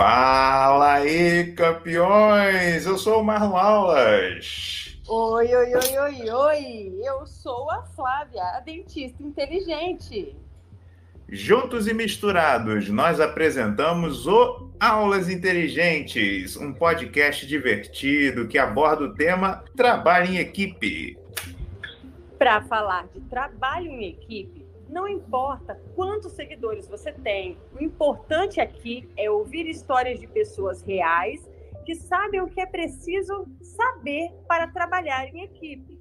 Fala aí, campeões! Eu sou o Marlon Aulas. Oi. Eu sou a Flávia, a dentista inteligente. Juntos e misturados, nós apresentamos o Aulas Inteligentes, um podcast divertido que aborda o tema trabalho em equipe. Para falar de trabalho em equipe, não importa quantos seguidores você tem, o importante aqui é ouvir histórias de pessoas reais que sabem o que é preciso saber para trabalhar em equipe.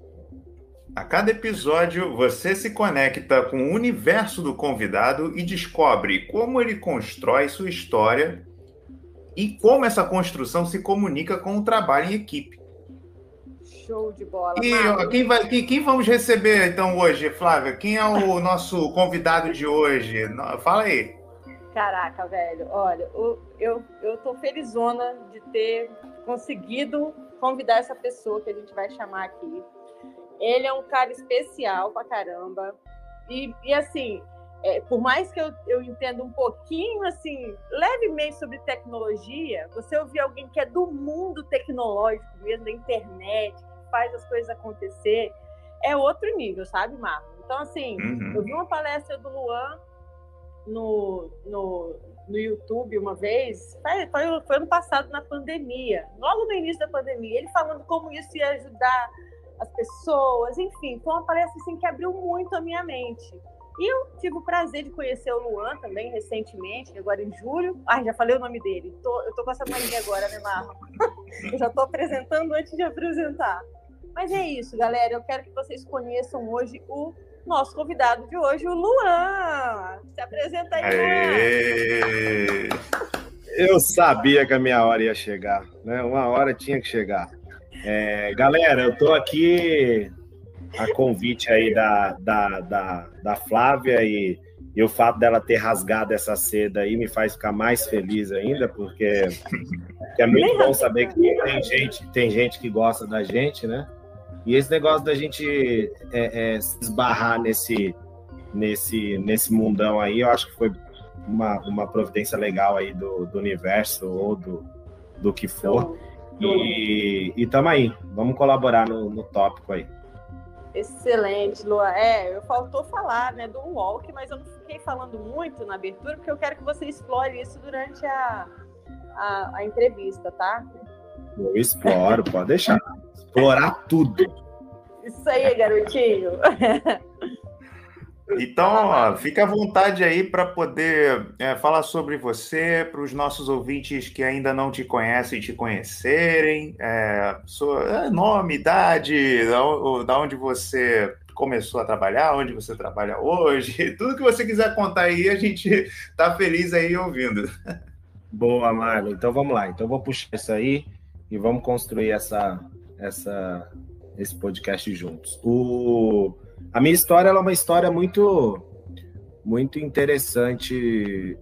A cada episódio, você se conecta com o universo do convidado e descobre como ele constrói sua história e como essa construção se comunica com o trabalho em equipe. Show de bola. E quem vamos receber então hoje, Flávia? Quem é o nosso convidado de hoje? Fala aí. Caraca, velho, olha, eu tô felizona de ter conseguido convidar essa pessoa que a gente vai chamar aqui. Ele é um cara especial pra caramba. E assim, por mais que eu entenda um pouquinho, assim, levemente sobre tecnologia, você ouvir alguém que é do mundo tecnológico mesmo, da internet, que faz as coisas acontecer, é outro nível, sabe, Marcos? Então, assim, eu vi uma palestra do Luan no YouTube uma vez, foi ano passado, na pandemia, logo no início da pandemia, ele falando como isso ia ajudar as pessoas, enfim, foi uma palestra assim, que abriu muito a minha mente. E eu tive o prazer de conhecer o Luan também recentemente, agora em julho. Ai, já falei o nome dele. Eu tô com essa mania agora, né, Marlon? Eu já tô apresentando antes de apresentar. Mas é isso, galera. Eu quero que vocês conheçam hoje o nosso convidado de hoje, o Luan. Se apresenta aí, Luan. Eu sabia que a minha hora ia chegar, né? Uma hora tinha que chegar. Galera, eu tô aqui a convite aí da Flávia e o fato dela ter rasgado essa seda aí me faz ficar mais feliz ainda, porque é muito bom saber que tem gente que gosta da gente, né? E esse negócio da gente se esbarrar nesse mundão aí, eu acho que foi uma providência legal aí do universo ou do que for. E tamo aí, vamos colaborar no tópico aí. Excelente, Lua. Faltou falar, né, do walk, mas eu não fiquei falando muito na abertura, porque eu quero que você explore isso durante a entrevista, tá? Eu exploro, pode deixar. Explorar tudo. Isso aí, garotinho. Então, fica à vontade aí para poder falar sobre você, para os nossos ouvintes que ainda não te conhecem te conhecerem, nome, idade, da onde você começou a trabalhar, onde você trabalha hoje, tudo que você quiser contar aí, a gente está feliz aí ouvindo. Boa, Marlon. Então vamos lá. Então vou puxar isso aí e vamos construir esse podcast juntos. A minha história é uma história muito, muito interessante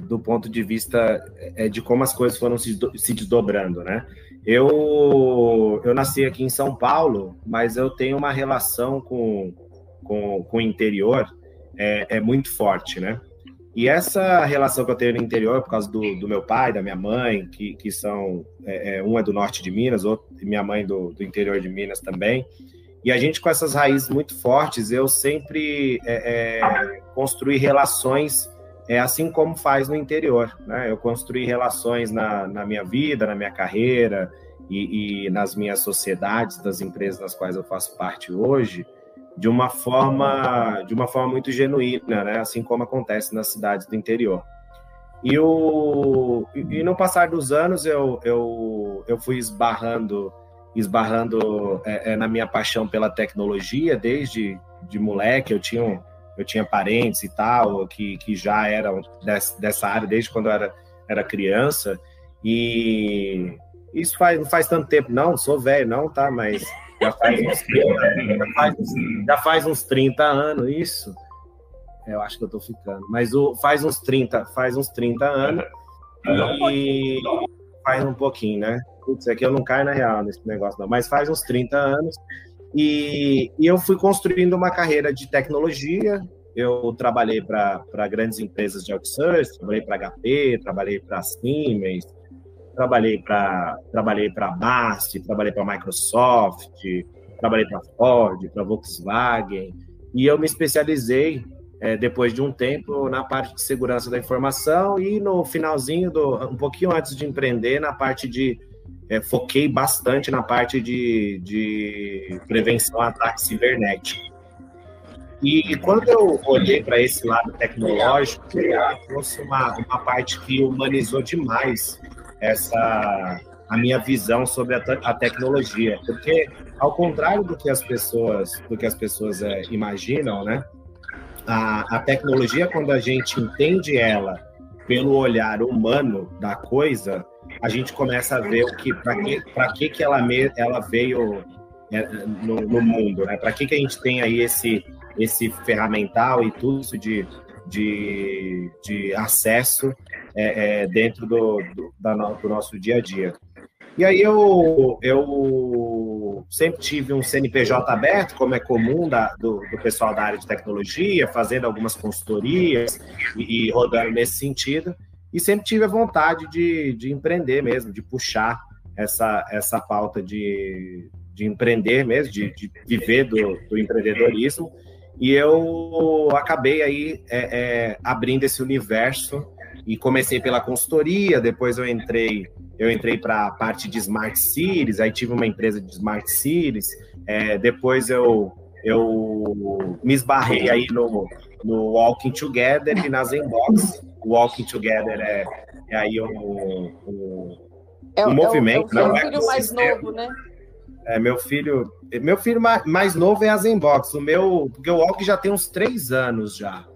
do ponto de vista de como as coisas foram se desdobrando, né? Eu nasci aqui em São Paulo, mas eu tenho uma relação com o interior muito forte, né? E essa relação que eu tenho no interior, por causa do meu pai, da minha mãe, que são... um é do norte de Minas, minha mãe do interior de Minas também. E a gente, com essas raízes muito fortes, eu sempre construí relações assim como faz no interior, né? Eu construí relações na minha vida, na minha carreira e nas minhas sociedades, das empresas nas quais eu faço parte hoje, de uma forma muito genuína, né? Assim como acontece nas cidades do interior. E no passar dos anos, eu fui esbarrando na minha paixão pela tecnologia. Desde de moleque eu tinha parentes e tal que já eram dessa área desde quando eu era criança, e isso não faz tanto tempo, não sou velho não, tá? Mas já faz uns 30 anos isso. Eu acho que eu tô ficando, mas faz uns 30 anos e faz um pouquinho, né? Putz, aqui eu não caio na real nesse negócio, não. Mas faz uns 30 anos. E eu fui construindo uma carreira de tecnologia. eu trabalhei para grandes empresas de outsourcing, trabalhei para HP, trabalhei para Siemens, trabalhei para BASF, trabalhei para Microsoft, trabalhei para Ford, para Volkswagen, e eu me especializei, depois de um tempo, na parte de segurança da informação e no finalzinho, um pouquinho antes de empreender, na parte de foquei bastante na parte de prevenção a ataque cibernético. E quando eu olhei para esse lado tecnológico, trouxe uma parte que humanizou demais a minha visão sobre a tecnologia, porque ao contrário do que as pessoas imaginam, né? A tecnologia, quando a gente entende ela pelo olhar humano da coisa, a gente começa a ver para que ela veio no mundo, né? Para que a gente tem aí esse ferramental e tudo isso de acesso dentro do nosso dia a dia. E aí eu sempre tive um CNPJ aberto, como é comum do pessoal da área de tecnologia, fazendo algumas consultorias e rodando nesse sentido, e sempre tive a vontade de empreender mesmo, de puxar essa pauta de empreender mesmo, de viver do empreendedorismo, e eu acabei aí abrindo esse universo e comecei pela consultoria, depois eu entrei para a parte de Smart Cities, aí tive uma empresa de Smart Cities, depois eu me esbarrei aí no Walking Together e na Zenbox. O Walking Together é aí um movimento. É o seu filho mais novo, né? Meu filho mais novo é a Zenbox, porque o Walking já tem uns 3 anos já.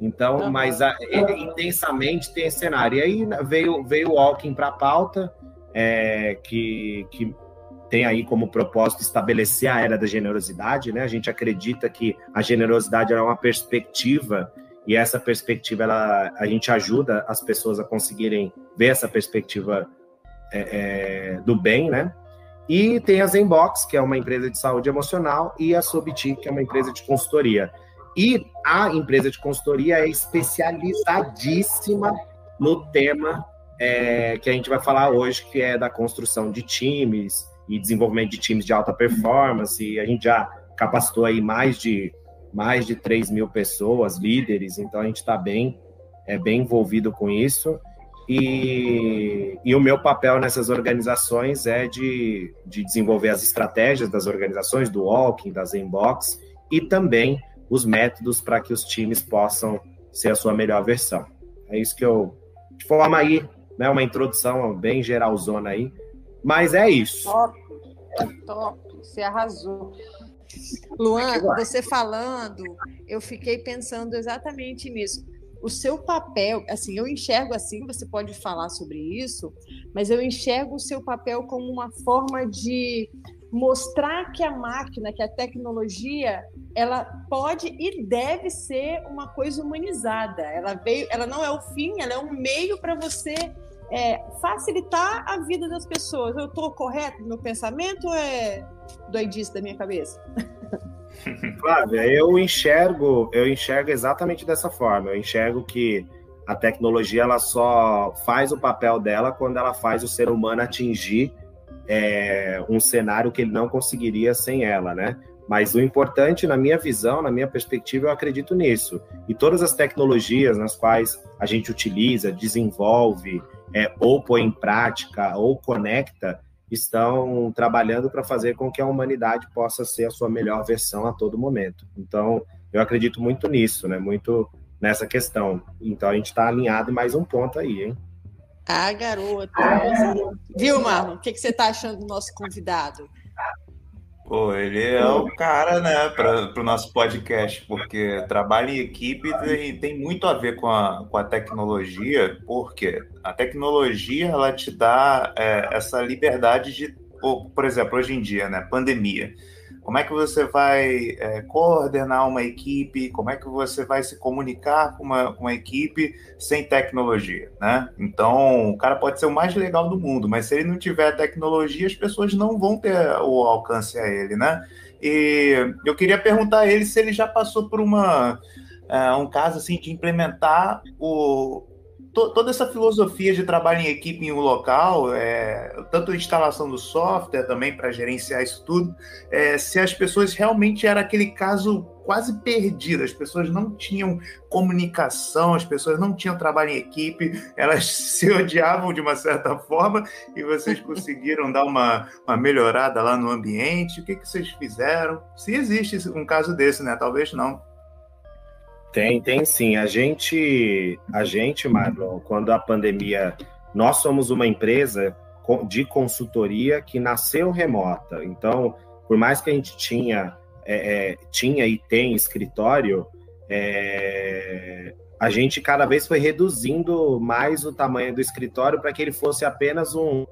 Então, mas ele intensamente tem esse cenário. E aí veio o Walking para a pauta, que tem aí como propósito estabelecer a era da generosidade, né? A gente acredita que a generosidade é uma perspectiva, e essa perspectiva a gente ajuda as pessoas a conseguirem ver essa perspectiva do bem, né? E tem a Zenbox, que é uma empresa de saúde emocional, e a Sobiti, que é uma empresa de consultoria. E a empresa de consultoria é especializadíssima no tema que a gente vai falar hoje, que é da construção de times e desenvolvimento de times de alta performance. E a gente já capacitou aí mais de 3.000 pessoas, líderes, então a gente está bem envolvido com isso. E o meu papel nessas organizações é de desenvolver as estratégias das organizações, do Walking, da Zenbox, e também os métodos para que os times possam ser a sua melhor versão. É isso que de forma aí, né, uma introdução bem geralzona aí, mas é isso. Top, você arrasou. Luan, você falando, eu fiquei pensando exatamente nisso. O seu papel, assim, eu enxergo assim, você pode falar sobre isso, mas eu enxergo o seu papel como uma forma de mostrar que a máquina, que a tecnologia, ela pode e deve ser uma coisa humanizada. Ela não é o fim, ela é um meio para você facilitar a vida das pessoas. Eu estou correto no meu pensamento ou é doidice da minha cabeça? Flávia, eu enxergo exatamente dessa forma. Eu enxergo que a tecnologia ela só faz o papel dela quando ela faz o ser humano atingir um cenário que ele não conseguiria sem ela, né? Mas o importante, na minha visão, na minha perspectiva, eu acredito nisso. E todas as tecnologias nas quais a gente utiliza, desenvolve, ou põe em prática, ou conecta, estão trabalhando para fazer com que a humanidade possa ser a sua melhor versão a todo momento. Então, eu acredito muito nisso, né? Muito nessa questão. Então, a gente está alinhado em mais um ponto aí, hein? Ah, garota! Viu, Marlon? O que você está achando do nosso convidado? Pô, ele é o cara, né, para o nosso podcast, porque trabalho em equipe tem muito a ver com a tecnologia, porque a tecnologia ela te dá essa liberdade de, por exemplo, hoje em dia, né, pandemia. Como é que você vai coordenar uma equipe? Como é que você vai se comunicar com uma equipe sem tecnologia, né? Então, o cara pode ser o mais legal do mundo, mas se ele não tiver tecnologia, as pessoas não vão ter o alcance a ele, né? E eu queria perguntar a ele se ele já passou por uma um caso assim, de implementar toda essa filosofia de trabalho em equipe em um local, tanto a instalação do software também para gerenciar isso tudo, se as pessoas realmente era aquele caso quase perdido, as pessoas não tinham comunicação, as pessoas não tinham trabalho em equipe, elas se odiavam de uma certa forma, e vocês conseguiram dar uma melhorada lá no ambiente. O que vocês fizeram? Se existe um caso desse, né? Talvez não. Tem sim. A gente, Marlon, quando a pandemia... Nós somos uma empresa de consultoria que nasceu remota. Então, por mais que a gente tinha e tem escritório, a gente cada vez foi reduzindo mais o tamanho do escritório para que ele fosse apenas um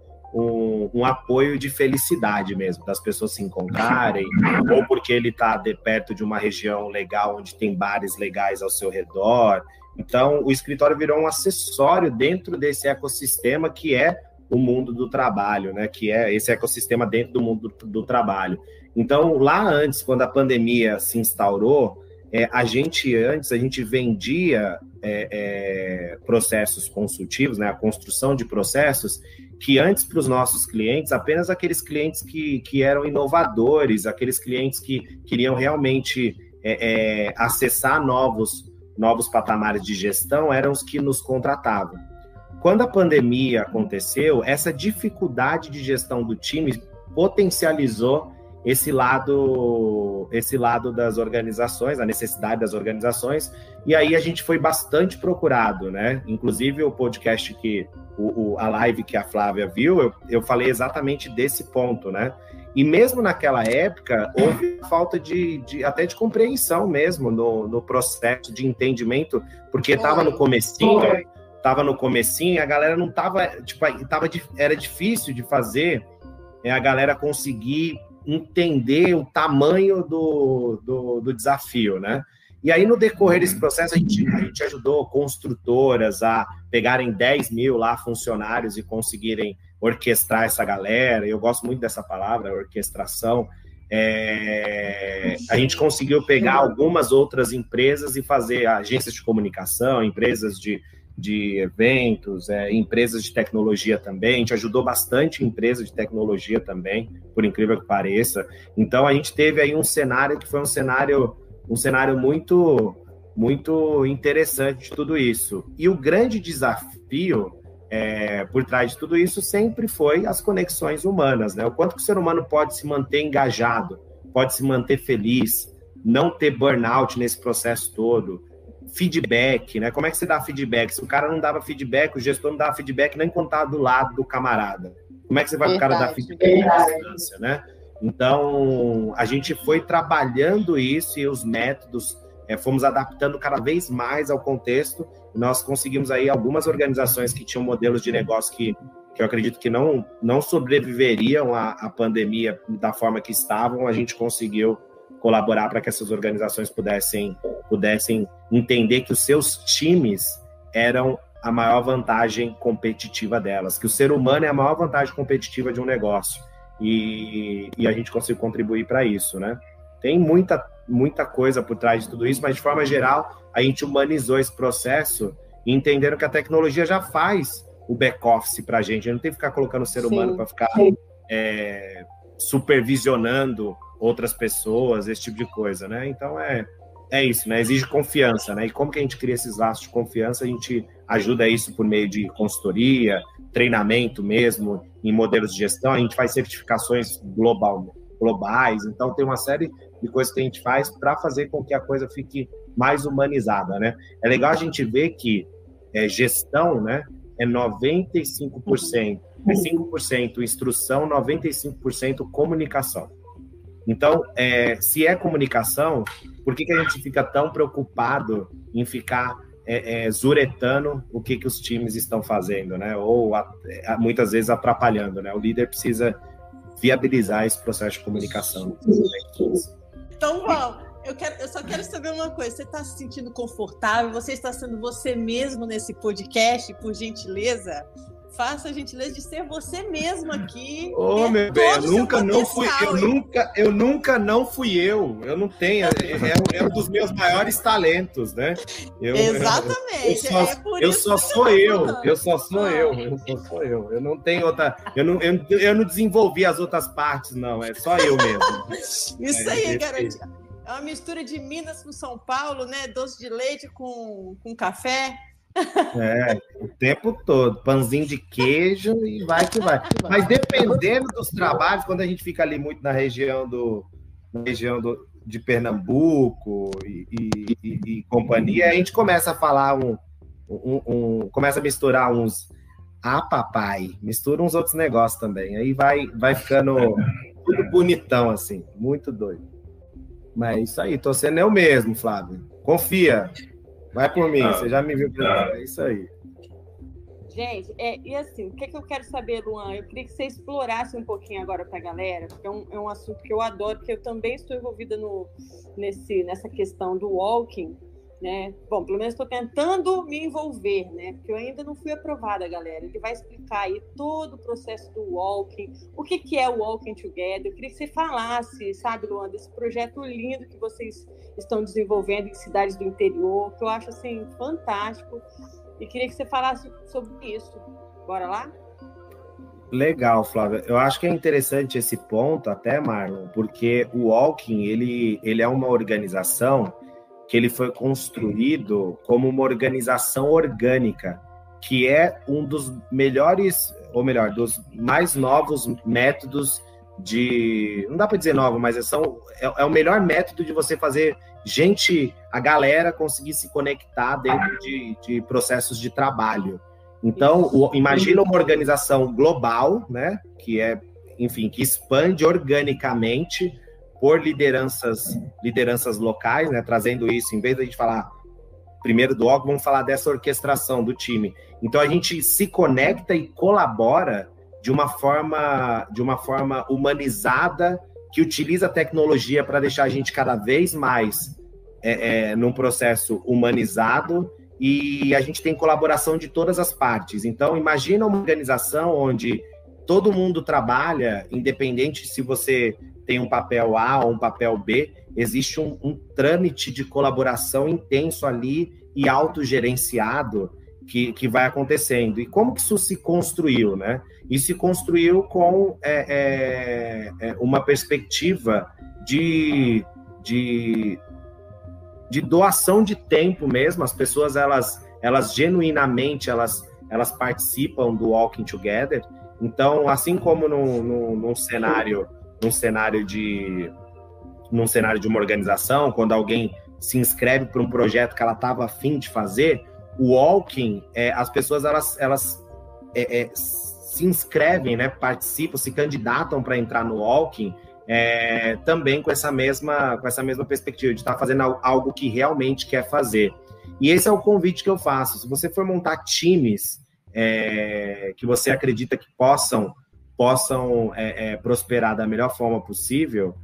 apoio de felicidade mesmo, das pessoas se encontrarem, ou porque ele está perto de uma região legal, onde tem bares legais ao seu redor. Então, o escritório virou um acessório dentro desse ecossistema que é o mundo do trabalho, né? Que é esse ecossistema dentro do mundo do trabalho. Então, lá antes, quando a pandemia se instaurou, a gente vendia processos consultivos, né? A construção de processos, que antes para os nossos clientes, apenas aqueles clientes que eram inovadores, aqueles clientes que queriam realmente acessar novos patamares de gestão, eram os que nos contratavam. Quando a pandemia aconteceu, essa dificuldade de gestão do time potencializou esse lado das organizações, a necessidade das organizações, e aí a gente foi bastante procurado, né? Inclusive o podcast a live que a Flávia viu, eu falei exatamente desse ponto, né? E mesmo naquela época, houve falta até de compreensão mesmo no processo de entendimento, porque estava no comecinho, a galera não estava, era difícil de fazer a galera conseguir entender o tamanho do desafio, né? E aí, no decorrer desse processo, a gente ajudou construtoras a pegarem 10 mil lá funcionários e conseguirem orquestrar essa galera. Eu gosto muito dessa palavra, orquestração. A gente conseguiu pegar algumas outras empresas e fazer agências de comunicação, empresas de eventos, empresas de tecnologia também. A gente ajudou bastante empresas de tecnologia também, por incrível que pareça. Então, a gente teve aí um cenário que foi um cenário muito, muito interessante de tudo isso. E o grande desafio por trás de tudo isso sempre foi as conexões humanas, né? O quanto que o ser humano pode se manter engajado, pode se manter feliz, não ter burnout nesse processo todo. Feedback, né? Como é que você dá feedback? Se o cara não dava feedback, o gestor não dava feedback nem quando tá do lado do camarada. Como é que você vai pro cara dar feedback à distância, né? Então, a gente foi trabalhando isso e os métodos, fomos adaptando cada vez mais ao contexto. Nós conseguimos aí algumas organizações que tinham modelos de negócio que eu acredito que não sobreviveriam à pandemia da forma que estavam. A gente conseguiu colaborar para que essas organizações pudessem entender que os seus times eram a maior vantagem competitiva delas, que o ser humano é a maior vantagem competitiva de um negócio. E a gente conseguiu contribuir para isso, né? Tem muita coisa por trás de tudo isso, mas de forma geral, a gente humanizou esse processo e entenderam que a tecnologia já faz o back-office para a gente não tem que ficar colocando o ser humano para ficar supervisionando outras pessoas, esse tipo de coisa, né? Então, é isso, né? Exige confiança, né? E como que a gente cria esses laços de confiança? A gente ajuda isso por meio de consultoria, treinamento mesmo, em modelos de gestão. A gente faz certificações globais, então tem uma série de coisas que a gente faz para fazer com que a coisa fique mais humanizada, né? É legal a gente ver que gestão, né, é 95%, 5% instrução, 95% comunicação. Então, se é comunicação, por que a gente fica tão preocupado em ficar zuretando o que os times estão fazendo, né? Ou muitas vezes atrapalhando, né? O líder precisa viabilizar esse processo de comunicação. Então, Val, eu só quero saber uma coisa. Você está se sentindo confortável? Você está sendo você mesmo nesse podcast, por gentileza? faça a gentileza de ser você mesmo aqui. Ô, meu bem, eu nunca não fui eu. Eu não tenho, é um dos meus maiores talentos, né? Exatamente. Eu só sou eu. Eu não tenho outra. Eu não desenvolvi as outras partes, não. É só eu mesmo. Isso aí, garoto. É uma mistura de Minas com São Paulo, né? Doce de leite com café. O tempo todo, pãozinho de queijo e vai que vai. Mas dependendo dos trabalhos, quando a gente fica ali muito na região de Pernambuco e companhia, a gente começa a falar começa a misturar uns papai, mistura uns outros negócios também. Aí vai ficando tudo bonitão, assim, muito doido. Mas isso aí, tô sendo eu mesmo, Flávio. Confia. Vai por mim, você já me viu. É isso aí. Gente, e assim, o que eu quero saber, Luan? Eu queria que você explorasse um pouquinho agora para a galera, porque é um assunto que eu adoro, porque eu também estou envolvida nessa questão do walking, né? Bom, pelo menos estou tentando me envolver, né? Porque eu ainda não fui aprovada, galera. Ele vai explicar aí todo o processo do walking, o que é o Walking Together. Eu queria que você falasse, sabe, Luan, desse projeto lindo que vocês estão desenvolvendo em cidades do interior, que eu acho, assim, fantástico. E queria que você falasse sobre isso. Bora lá? Legal, Flávia. Eu acho que é interessante esse ponto até, Marlon, porque o Walking, ele é uma organização que ele foi construído como uma organização orgânica, que é um dos melhores, ou melhor, dos mais novos métodos não dá para dizer novo, mas é o melhor método de você fazer a galera conseguir se conectar dentro de processos de trabalho. Então, imagina uma organização global, né, que expande organicamente por lideranças locais, né, trazendo isso, em vez de a gente falar primeiro do walk, vamos falar dessa orquestração do time. Então, a gente se conecta e colabora de uma forma humanizada, que utiliza a tecnologia para deixar a gente cada vez mais num processo humanizado, e a gente tem colaboração de todas as partes. Então, imagina uma organização onde todo mundo trabalha, independente se você tem um papel A ou um papel B, existe um trâmite de colaboração intenso ali e autogerenciado que vai acontecendo. E como que isso se construiu, né? Isso se construiu com uma perspectiva de doação de tempo mesmo. As pessoas, elas genuinamente, elas participam do Walking Together. Então, assim como num cenário de uma organização, quando alguém se inscreve para um projeto que ela estava a fim de fazer, o Walking, as pessoas elas se inscrevem, né, participam, se candidatam para entrar no Walking, também com essa mesma perspectiva de estar fazendo algo que realmente quer fazer. E esse é o convite que eu faço. Se você for montar times que você acredita que possam prosperar da melhor forma possível,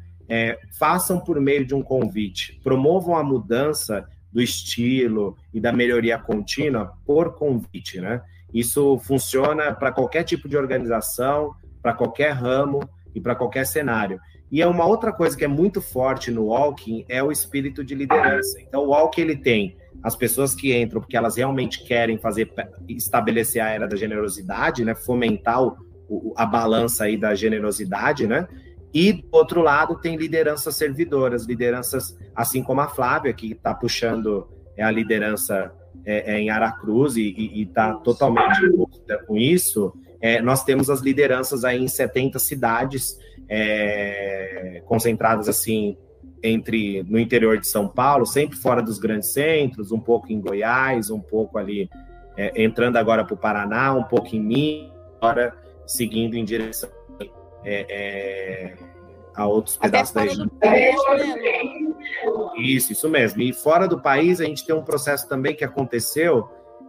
façam por meio de um convite, promovam a mudança do estilo e da melhoria contínua por convite, né? Isso funciona para qualquer tipo de organização, para qualquer ramo e para qualquer cenário. E uma outra coisa que é muito forte no Walking é o espírito de liderança. Então, o Walking, ele tem as pessoas que entram porque elas realmente querem estabelecer a era da generosidade, né? Fomentar a balança aí da generosidade, né? E, do outro lado, tem lideranças servidoras, lideranças assim como a Flávia, que está puxando a liderança em Aracruz e está totalmente envolvida com isso. Nós temos as lideranças aí em 70 cidades, concentradas assim no interior de São Paulo, sempre fora dos grandes centros, um pouco em Goiás, um pouco ali entrando agora para o Paraná, um pouco em Minas, agora seguindo em direção a outros pedaços da região. Isso mesmo. E fora do país, a gente tem um processo também que aconteceu,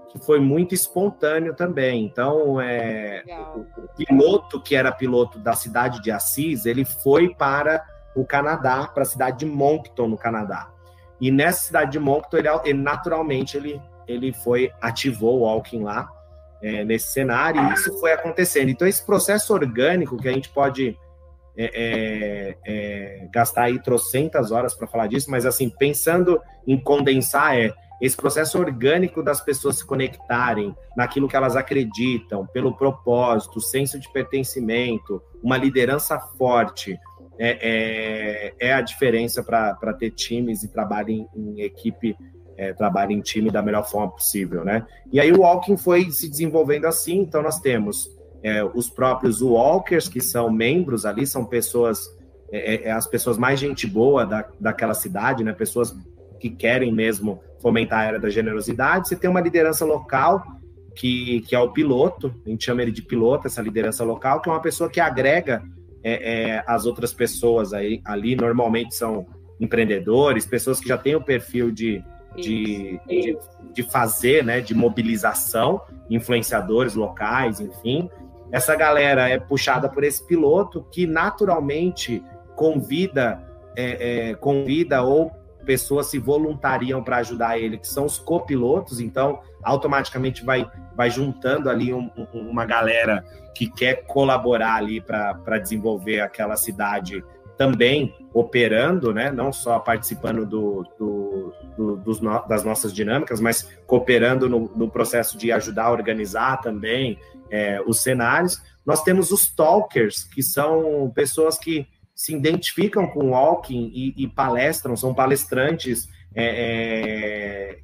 que foi muito espontâneo também. Então, o piloto, que era piloto da cidade de Assis, ele foi para o Canadá, para a cidade de Moncton, no Canadá. E nessa cidade de Moncton, ele naturalmente, ele ativou o Walking lá. nesse cenário, e isso foi acontecendo. Então, esse processo orgânico que a gente pode gastar aí trocentas horas para falar disso, mas assim, pensando em condensar, esse processo orgânico das pessoas se conectarem naquilo que elas acreditam, pelo propósito, senso de pertencimento, uma liderança forte, é a diferença para ter times e trabalho em equipe, trabalho em time da melhor forma possível, né? E aí o Walking foi se desenvolvendo assim, então nós temos os próprios Walkers, que são membros ali, são pessoas, as pessoas mais gente boa daquela cidade, né? Pessoas que querem mesmo fomentar a era da generosidade. Você tem uma liderança local, que é o piloto, a gente chama ele de piloto, essa liderança local, que é uma pessoa que agrega as outras pessoas ali, normalmente são empreendedores, pessoas que já têm o perfil de fazer, né, de mobilização, influenciadores locais, enfim. Essa galera é puxada por esse piloto que naturalmente convida ou pessoas se voluntariam para ajudar ele, que são os copilotos, então automaticamente vai juntando ali uma galera que quer colaborar ali para desenvolver aquela cidade também operando, né? Não só participando das nossas dinâmicas, mas cooperando no processo de ajudar a organizar também os cenários. Nós temos os talkers, que são pessoas que se identificam com o Walking e palestram, são palestrantes,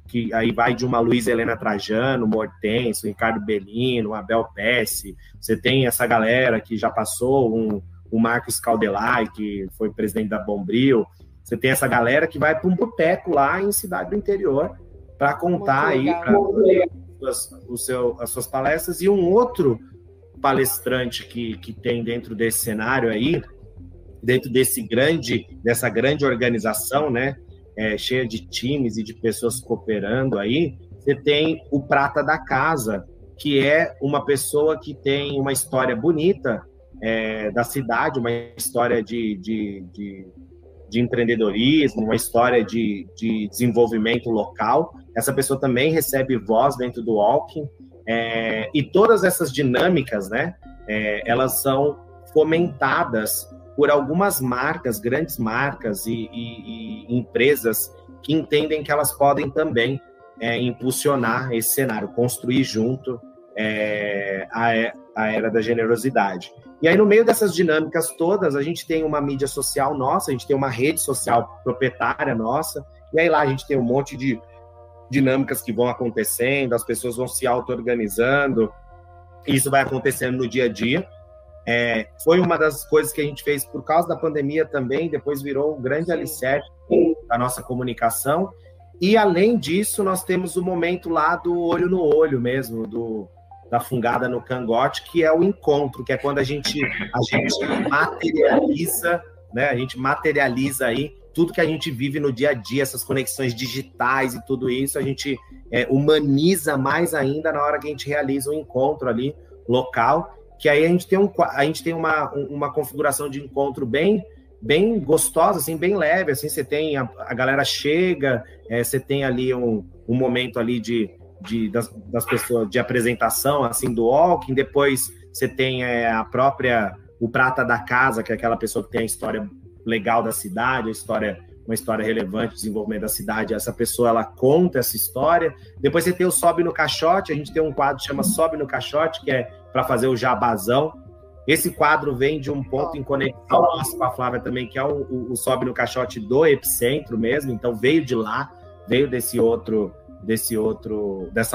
que aí vai de uma Luísa Helena Trajano, Mortenso, Ricardo Bellino, Abel Pesce. Você tem essa galera que já passou, o Marcos Caldelay, que foi presidente da Bombril. Você tem essa galera que vai para um boteco lá em cidade do interior para contar aí as suas palestras. E um outro palestrante que tem dentro desse cenário aí, dentro dessa grande organização, né, cheia de times e de pessoas cooperando aí, você tem o prata da casa, que é uma pessoa que tem uma história bonita da cidade, uma história de empreendedorismo, uma história de desenvolvimento local. Essa pessoa também recebe voz dentro do Walking, e todas essas dinâmicas, né, elas são fomentadas por algumas marcas, grandes marcas e empresas que entendem que elas podem também impulsionar esse cenário, construir junto a era da generosidade. E aí, no meio dessas dinâmicas todas, a gente tem uma mídia social nossa, a gente tem uma rede social proprietária nossa, e aí lá a gente tem um monte de dinâmicas que vão acontecendo, as pessoas vão se auto-organizando, isso vai acontecendo no dia a dia. Foi uma das coisas que a gente fez por causa da pandemia também, depois virou um grande alicerce da nossa comunicação. E, além disso, nós temos o momento lá do olho no olho mesmo, da fungada no cangote, que é o encontro, que é quando a gente materializa, né? A gente materializa aí tudo que a gente vive no dia a dia, essas conexões digitais e tudo isso, a gente humaniza mais ainda na hora que a gente realiza um encontro ali local, que aí a gente tem uma configuração de encontro bem gostosa, assim, bem leve, assim, você tem a galera chega, você tem ali um momento ali das pessoas de apresentação, assim, do Walking, depois você tem o prata da casa, que é aquela pessoa que tem a história legal da cidade, uma história relevante do desenvolvimento da cidade, essa pessoa, ela conta essa história. Depois você tem o Sobe no Caixote, a gente tem um quadro que chama Sobe no Caixote, que é para fazer o jabazão. Esse quadro vem de um ponto em conexão nosso com a Flávia também, que é o Sobe no Caixote do Epicentro mesmo, então veio de lá, veio dessa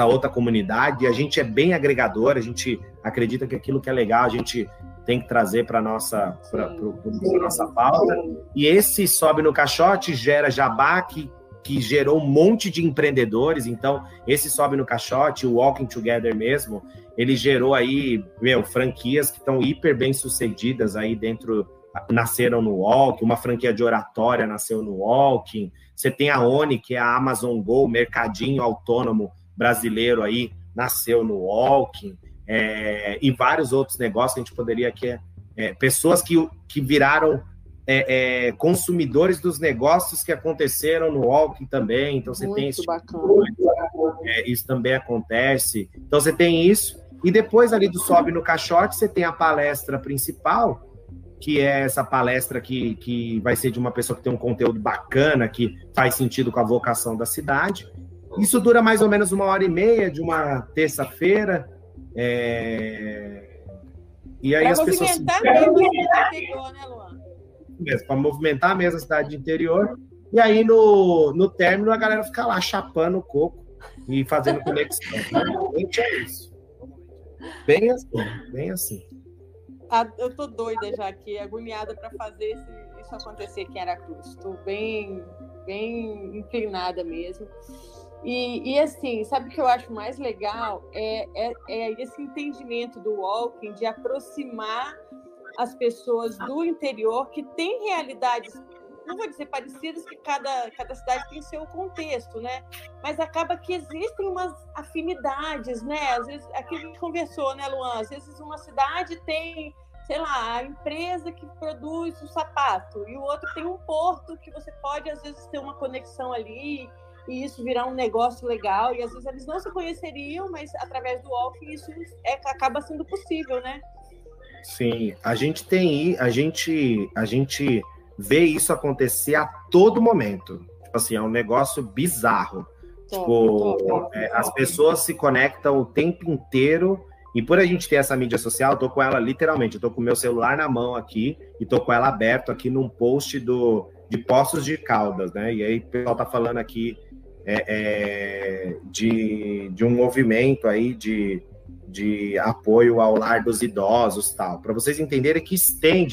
outra comunidade, e a gente é bem agregador, a gente acredita que aquilo que é legal, a gente tem que trazer para nossa pauta. E esse Sobe no Caixote gera jabá, que gerou um monte de empreendedores. Então, esse Sobe no Caixote, o Walking Together mesmo, ele gerou aí, franquias que estão hiper bem sucedidas aí dentro, nasceram no Walking, uma franquia de oratória nasceu no Walking. Você tem a Oni, que é a Amazon Go, mercadinho autônomo brasileiro aí, nasceu no Walking. E vários outros negócios que a gente poderia aqui, pessoas que viraram consumidores dos negócios que aconteceram no Walking também. Então você tem isso, isso também acontece. Então você tem isso, E depois ali do Sobe no Caixote, você tem a palestra principal, que é essa palestra que vai ser de uma pessoa que tem um conteúdo bacana, que faz sentido com a vocação da cidade. Isso dura mais ou menos 1h30 de uma terça-feira. E aí as pessoas... Para movimentar mesmo a cidade interior, né, Luan? Para movimentar mesmo a cidade interior. E aí, no término, a galera fica lá chapando o coco e fazendo conexão. Realmente é isso. Bem assim, bem assim. Eu tô doida já aqui, agoniada para fazer isso acontecer aqui em Aracruz. Estou bem inclinada mesmo. E assim, sabe o que eu acho mais legal? É esse entendimento do walking, de aproximar as pessoas do interior que têm realidades, não vou dizer parecidas, que cada cidade tem seu contexto, né? Mas acaba que existem umas afinidades, né? Às vezes, aqui a gente conversou, né, Luan? Às vezes uma cidade tem, sei lá, a empresa que produz o sapato, e o outro tem um porto que você pode, às vezes, ter uma conexão ali, e isso virar um negócio legal, e às vezes eles não se conheceriam, mas através do walking isso acaba sendo possível, né? Sim, a gente vê isso acontecer a todo momento. Tipo assim, é um negócio bizarro. As pessoas se conectam o tempo inteiro, e por a gente ter essa mídia social, eu tô com ela literalmente, eu tô com o meu celular na mão aqui, e tô com ela aberto aqui num post de Poços de Caldas, né? E aí o pessoal tá falando aqui de um movimento aí de apoio ao lar dos idosos, tal, para vocês entenderem que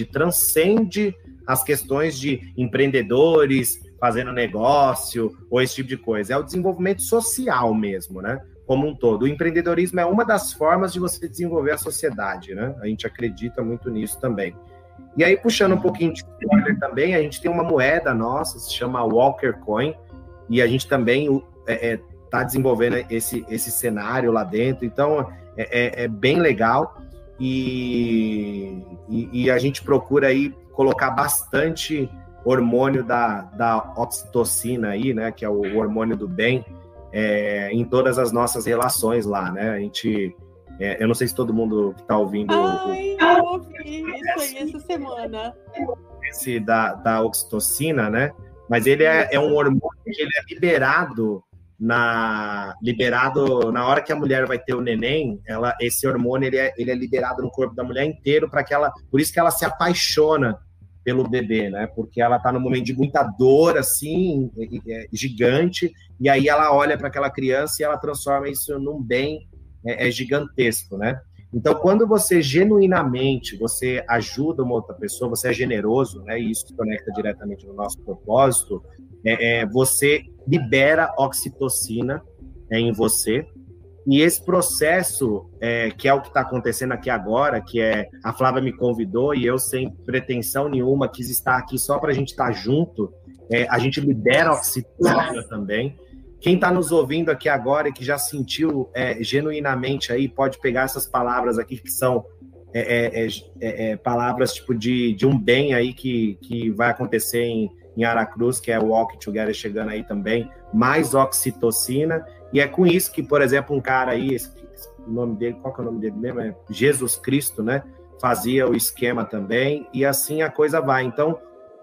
transcende as questões de empreendedores fazendo negócio ou esse tipo de coisa. É o desenvolvimento social mesmo, né? Como um todo. O empreendedorismo é uma das formas de você desenvolver a sociedade, né? A gente acredita muito nisso também. E aí, puxando um pouquinho de spoiler também, a gente tem uma moeda nossa, se chama Walker Coin, e a gente também está desenvolvendo esse cenário lá dentro. Então, é bem legal, e a gente procura aí colocar bastante hormônio da oxitocina aí, né, que é o hormônio do bem, em todas as nossas relações lá, né? A gente, eu não sei se todo mundo que está ouvindo... eu ouvi isso aí essa semana. Esse da oxitocina, né? Mas ele é um hormônio que ele é liberado na hora que a mulher vai ter o neném. Esse hormônio ele é liberado no corpo da mulher inteiro, por isso que ela se apaixona pelo bebê, né? Porque ela está num momento de muita dor, assim, gigante, e aí ela olha para aquela criança e ela transforma isso num bem gigantesco, né? Então, quando você genuinamente você ajuda uma outra pessoa, você é generoso, né? E isso se conecta diretamente no nosso propósito, você libera oxitocina em você. E esse processo, que é o que está acontecendo aqui agora, que a Flávia me convidou e eu, sem pretensão nenhuma, quis estar aqui só para a gente estar junto, a gente libera oxitocina também. Quem está nos ouvindo aqui agora e que já sentiu genuinamente aí, pode pegar essas palavras aqui, que são palavras tipo de um bem aí que vai acontecer em Aracruz, que é o Walk Together chegando aí também, mais oxitocina. E é com isso que, por exemplo, um cara aí, o nome dele, qual que é o nome dele mesmo? É Jesus Cristo, né? Fazia o esquema também, e assim a coisa vai. Então,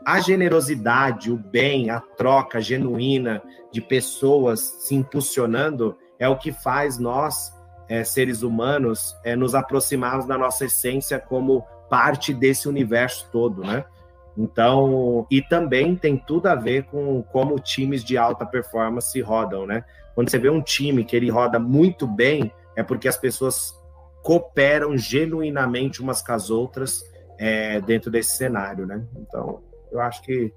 a generosidade, o bem, a troca genuína de pessoas se impulsionando é o que faz nós, seres humanos, nos aproximarmos da nossa essência como parte desse universo todo, né? Então, e também tem tudo a ver com como times de alta performance rodam, né? Quando você vê um time que ele roda muito bem, é porque as pessoas cooperam genuinamente umas com as outras dentro desse cenário, né? Então, eu acho que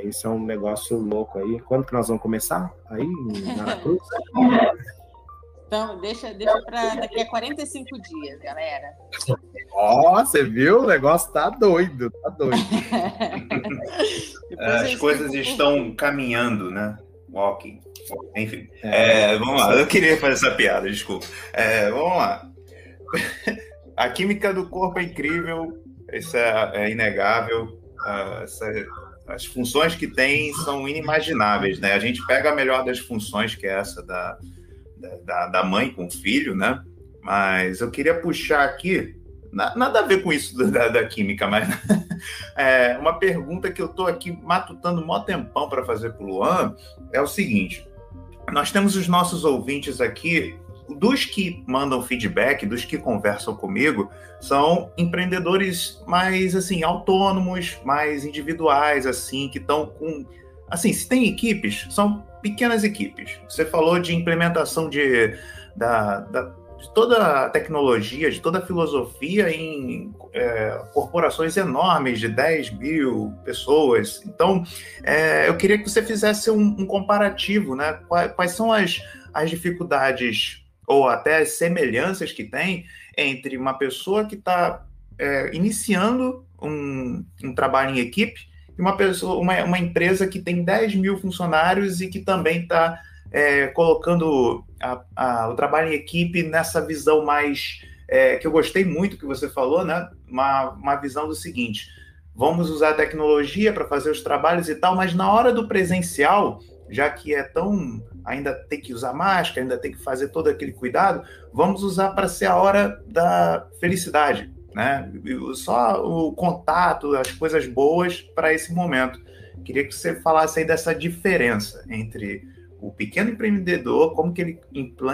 isso é um negócio louco aí. Quando que nós vamos começar? Aí, em Aracruz? Então, deixa para daqui a 45 dias, galera. Você viu? O negócio tá doido, tá doido. As coisas estão caminhando, né? Walking. Enfim. Vamos lá. Eu queria fazer essa piada, desculpa. Vamos lá. A química do corpo é incrível, isso é inegável. As funções que tem são inimagináveis, né? A gente pega a melhor das funções, que é essa da mãe com o filho, né? mas eu queria puxar aqui, nada a ver com isso da química, mas uma pergunta que eu estou aqui matutando mó tempão para fazer para o Luan é o seguinte: nós temos os nossos ouvintes aqui, dos que mandam feedback, dos que conversam comigo, são empreendedores mais, assim, autônomos, mais individuais, assim, que estão com... Assim, se tem equipes, são pequenas equipes. Você falou de implementação de toda a tecnologia, de toda a filosofia em corporações enormes, de 10 mil pessoas. Então, eu queria que você fizesse um comparativo, né? Quais são as dificuldades ou até as semelhanças que tem entre uma pessoa que está iniciando um trabalho em equipe e uma empresa que tem 10 mil funcionários e que também está colocando o trabalho em equipe nessa visão mais... que eu gostei muito que você falou, né? Uma visão do seguinte: vamos usar a tecnologia para fazer os trabalhos e tal, mas na hora do presencial, já que ainda tem que usar máscara, ainda tem que fazer todo aquele cuidado, vamos usar para ser a hora da felicidade, né? Só o contato, as coisas boas para esse momento. Queria que você falasse aí dessa diferença entre o pequeno empreendedor, como que ele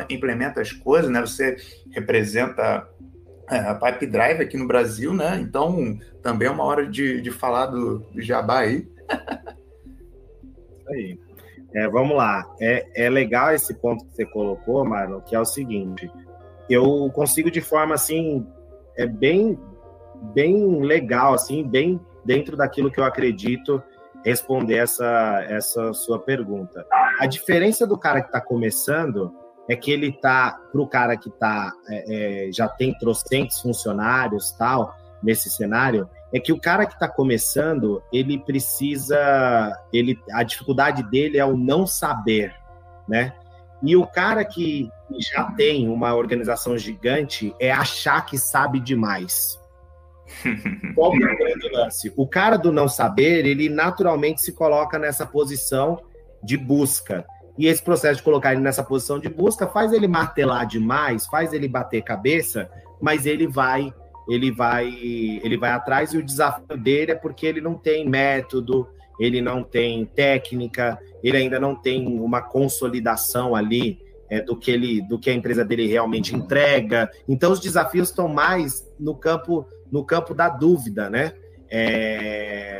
implementa as coisas, né? Você representa a Pipe Drive aqui no Brasil, né? Então, também é uma hora de falar do jabá aí. Isso aí. Vamos lá. É legal esse ponto que você colocou, Marlon, que é o seguinte: eu consigo de forma, assim, bem legal, assim, bem dentro daquilo que eu acredito, responder essa sua pergunta. A diferença do cara que está começando é que ele tá, para o cara que já tem trocentos funcionários, tal, nesse cenário, é que o cara que está começando, ele precisa... a dificuldade dele é o não saber, né? E o cara que já tem uma organização gigante é achar que sabe demais. Qual que é o grande lance? O cara do não saber, ele naturalmente se coloca nessa posição de busca. E esse processo de colocar ele nessa posição de busca faz ele martelar demais, faz ele bater cabeça, mas ele vai atrás, e o desafio dele é porque ele não tem método, ele não tem técnica, ele ainda não tem uma consolidação ali do que a empresa dele realmente entrega. Então, os desafios estão mais no campo da dúvida, né?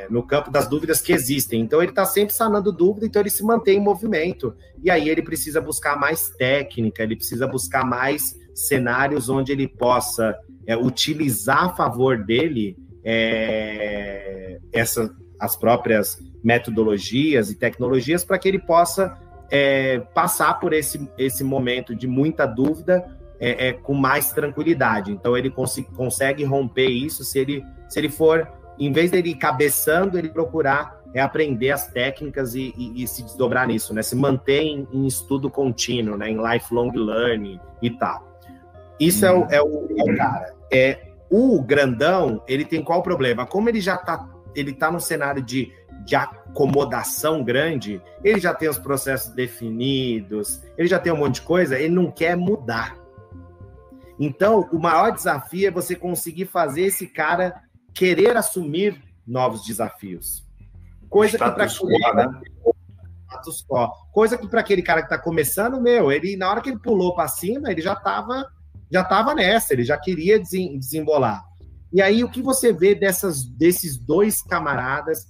No campo das dúvidas que existem. Então, ele está sempre sanando dúvida, então ele se mantém em movimento. E aí ele precisa buscar mais técnica, ele precisa buscar mais cenários onde ele possa utilizar a favor dele as próprias metodologias e tecnologias para que ele possa passar por esse momento de muita dúvida com mais tranquilidade. Então, ele consegue romper isso se ele for, em vez dele ir cabeçando, ele procurar aprender as técnicas e se desdobrar nisso, né? Se manter em estudo contínuo, né? Em lifelong learning e tal. Isso é o cara. O grandão, ele tem qual problema? Como ele já tá num cenário de acomodação grande, ele já tem os processos definidos, ele já tem um monte de coisa, ele não quer mudar. Então, o maior desafio é você conseguir fazer esse cara querer assumir novos desafios. Coisa que para aquele cara que está começando, ele na hora que ele pulou para cima, ele já estava nessa, ele já queria desembolar. E aí, o que você vê desses dois camaradas,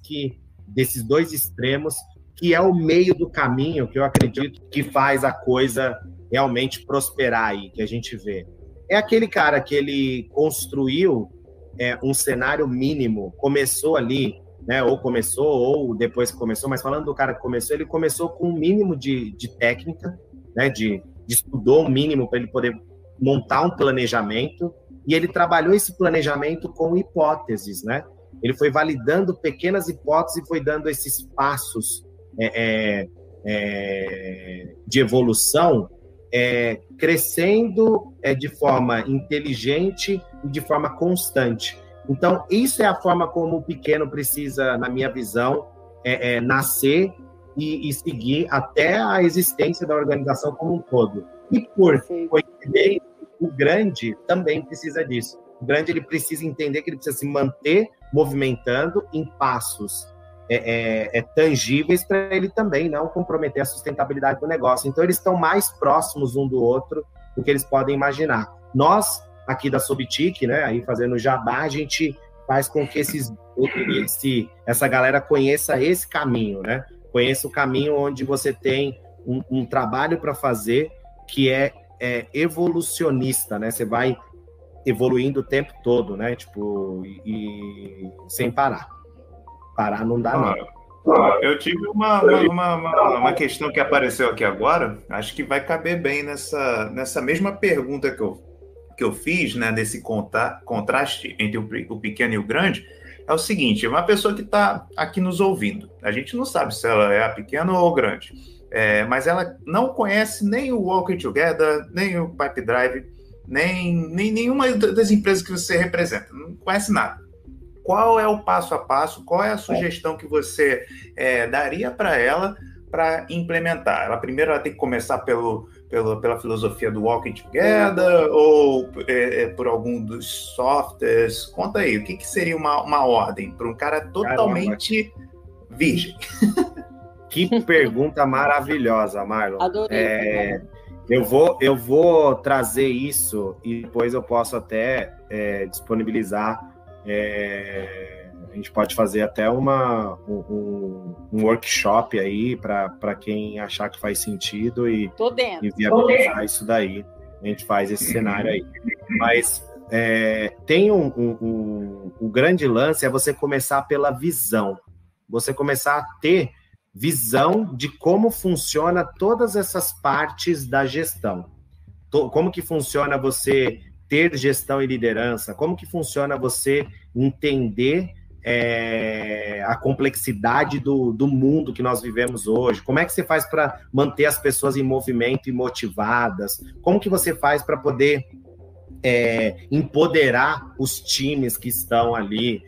desses dois extremos, que é o meio do caminho, que eu acredito que faz a coisa realmente prosperar aí, que a gente vê. É aquele cara que ele construiu um cenário mínimo, começou ali, né, ou depois que começou, mas falando do cara que começou, ele começou com um mínimo de técnica, né, estudou o mínimo para ele poder montar um planejamento, e ele trabalhou esse planejamento com hipóteses, né? Ele foi validando pequenas hipóteses e foi dando esses passos de evolução, crescendo de forma inteligente e de forma constante. Então, isso é a forma como o pequeno precisa, na minha visão, nascer e seguir até a existência da organização como um todo. E por coincidência, o grande também precisa disso. O grande, ele precisa entender que ele precisa se manter movimentando em passos tangíveis para ele também não comprometer a sustentabilidade do negócio. Então, eles estão mais próximos um do outro do que eles podem imaginar. Nós, aqui da Sobitic, né, aí fazendo jabá, a gente faz com que essa galera conheça esse caminho, né? Conheça o caminho onde você tem um trabalho para fazer que é evolucionista, né? Você vai evoluindo o tempo todo, né? Tipo, e sem parar. Parar não dá, não. Eu tive uma questão que apareceu aqui agora, acho que vai caber bem nessa mesma pergunta que eu fiz, né? Desse contraste entre o pequeno e o grande. É o seguinte, uma pessoa que está aqui nos ouvindo, a gente não sabe se ela é a pequena ou grande, mas ela não conhece nem o Walking Together, nem o Pipe Drive, nem nenhuma das empresas que você representa, não conhece nada. Qual é o passo a passo, qual é a sugestão que você daria para ela para implementar? Ela tem que começar pela filosofia do Walking Together ou por algum dos softwares? Conta aí, o que seria uma ordem para um cara totalmente virgem? Que pergunta maravilhosa, Marlon. Adorei. Eu vou trazer isso e depois eu posso até disponibilizar. A gente pode fazer até um workshop aí para quem achar que faz sentido e viabilizar isso daí. A gente faz esse cenário aí. Mas tem o grande lance é você começar pela visão. Você começar a ter visão de como funciona todas essas partes da gestão. Como que funciona você ter gestão e liderança, como que funciona você entender a complexidade do mundo que nós vivemos hoje, como é que você faz para manter as pessoas em movimento e motivadas, como que você faz para poder empoderar os times que estão ali,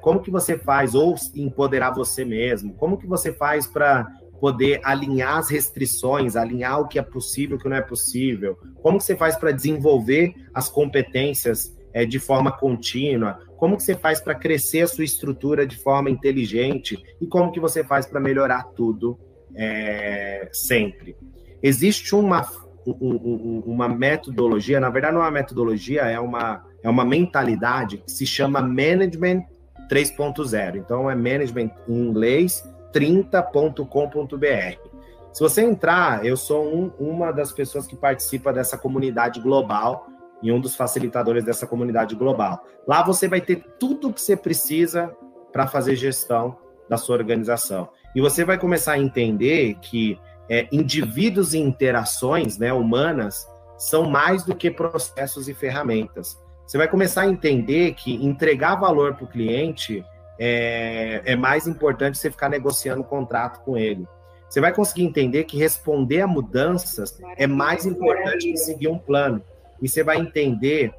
como que você faz, ou empoderar você mesmo, como que você faz para poder alinhar as restrições, alinhar o que é possível e o que não é possível, como que você faz para desenvolver as competências de forma contínua, como que você faz para crescer a sua estrutura de forma inteligente e como que você faz para melhorar tudo sempre. Existe uma metodologia, na verdade não é uma metodologia, é uma mentalidade que se chama Management 3.0. Então é Management em inglês, 30.com.br. Se você entrar, eu sou uma das pessoas que participa dessa comunidade global e um dos facilitadores dessa comunidade global. Lá você vai ter tudo o que você precisa para fazer gestão da sua organização. E você vai começar a entender que indivíduos e interações, né, humanas são mais do que processos e ferramentas. Você vai começar a entender que entregar valor para o cliente é mais importante você ficar negociando o contrato com ele. Você vai conseguir entender que responder a mudanças é mais importante que seguir um plano. E você vai entender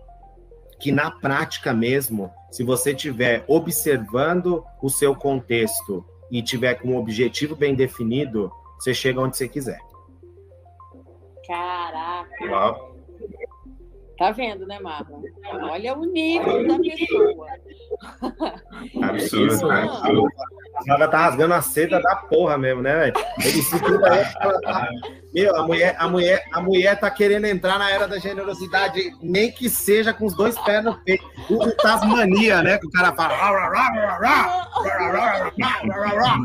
que, na prática mesmo, se você estiver observando o seu contexto e tiver com um objetivo bem definido, você chega onde você quiser. Caraca! Uau. Tá vendo, né, Marlon? Olha o nível da pessoa. Absurdo, né? A Flávia tá rasgando a seda da porra mesmo, né, velho? A mulher tá querendo entrar na era da generosidade, nem que seja com os dois pés no peito. O Tasmania, né? Que o cara fala.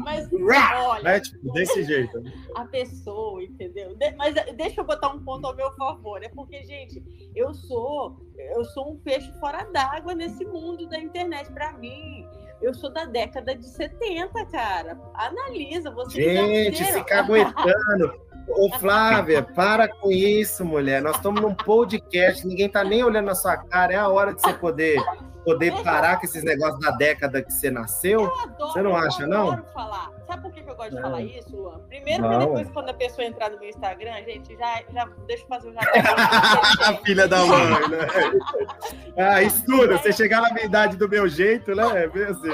Mas, olha, né? Tipo, desse jeito. A pessoa, entendeu? Mas deixa eu botar um ponto ao meu favor. É porque, gente, eu sou um peixe fora d'água nesse mundo da internet. Pra mim, eu sou da década de 70, cara. Analisa, você. Gente, fica aguentando. Ô, Flávia, para com isso, mulher. Nós estamos num podcast, ninguém tá nem olhando na sua cara. É a hora de você poder parar com esses negócios da década que você nasceu. Eu adoro, você não acha, não? Adoro falar. Sabe por que eu gosto de falar isso, Luan? Primeiro, porque depois, quando a pessoa entrar no meu Instagram, gente, já deixa eu fazer o A filha da mãe, né? Estuda. Você chegar na minha idade do meu jeito, né? É bem assim.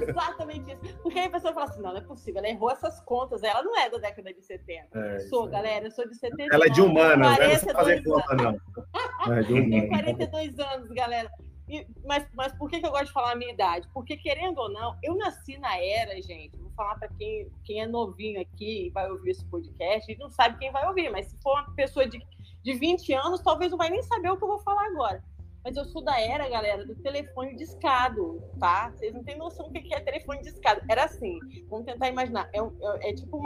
Exatamente isso. Porque aí a pessoa fala assim, não é possível, ela errou essas contas. Ela não é da década de 70. Galera, eu sou de 70. Ela é de humanas, né? Não precisa fazer conta, não. É, de um Tenho ano. 42 anos, galera. Mas por que eu gosto de falar a minha idade? Porque, querendo ou não, eu nasci na era, gente. Vou falar para quem é novinho aqui e vai ouvir esse podcast, e não sabe quem vai ouvir, mas se for uma pessoa de 20 anos, talvez não vai nem saber o que eu vou falar agora. Mas eu sou da era, galera, do telefone discado, tá? Vocês não têm noção do que é telefone discado. Era assim, vamos tentar imaginar. É tipo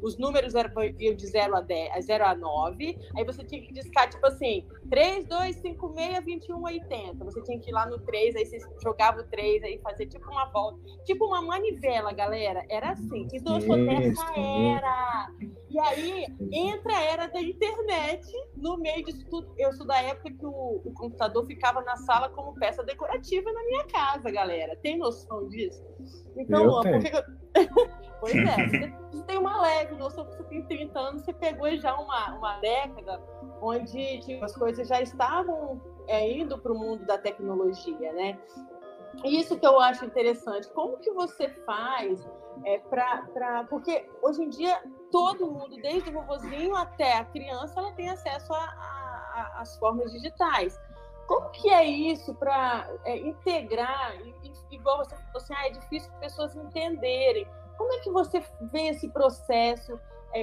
os números iam de 0 a 9, aí você tinha que discar, tipo assim, 3, 2, 5, 6, 21, 80. Você tinha que ir lá no 3, aí você jogava o 3, aí fazia tipo uma volta. Tipo uma manivela, galera. Era assim. Então eu sou dessa era. E aí entra a era da internet no meio disso tudo. Eu sou da época que o computador ficava na sala como peça decorativa na minha casa, galera. Tem noção disso? Então, pois é, você tem uma leve noção que você tem 30 anos, você pegou já uma década onde tipo, as coisas já estavam indo para o mundo da tecnologia, né? Isso que eu acho interessante. Como que você faz porque hoje em dia todo mundo, desde o vovozinho até a criança, ela tem acesso às formas digitais. Como que é isso para integrar, igual você falou assim, é difícil as pessoas entenderem. Como é que você vê esse processo?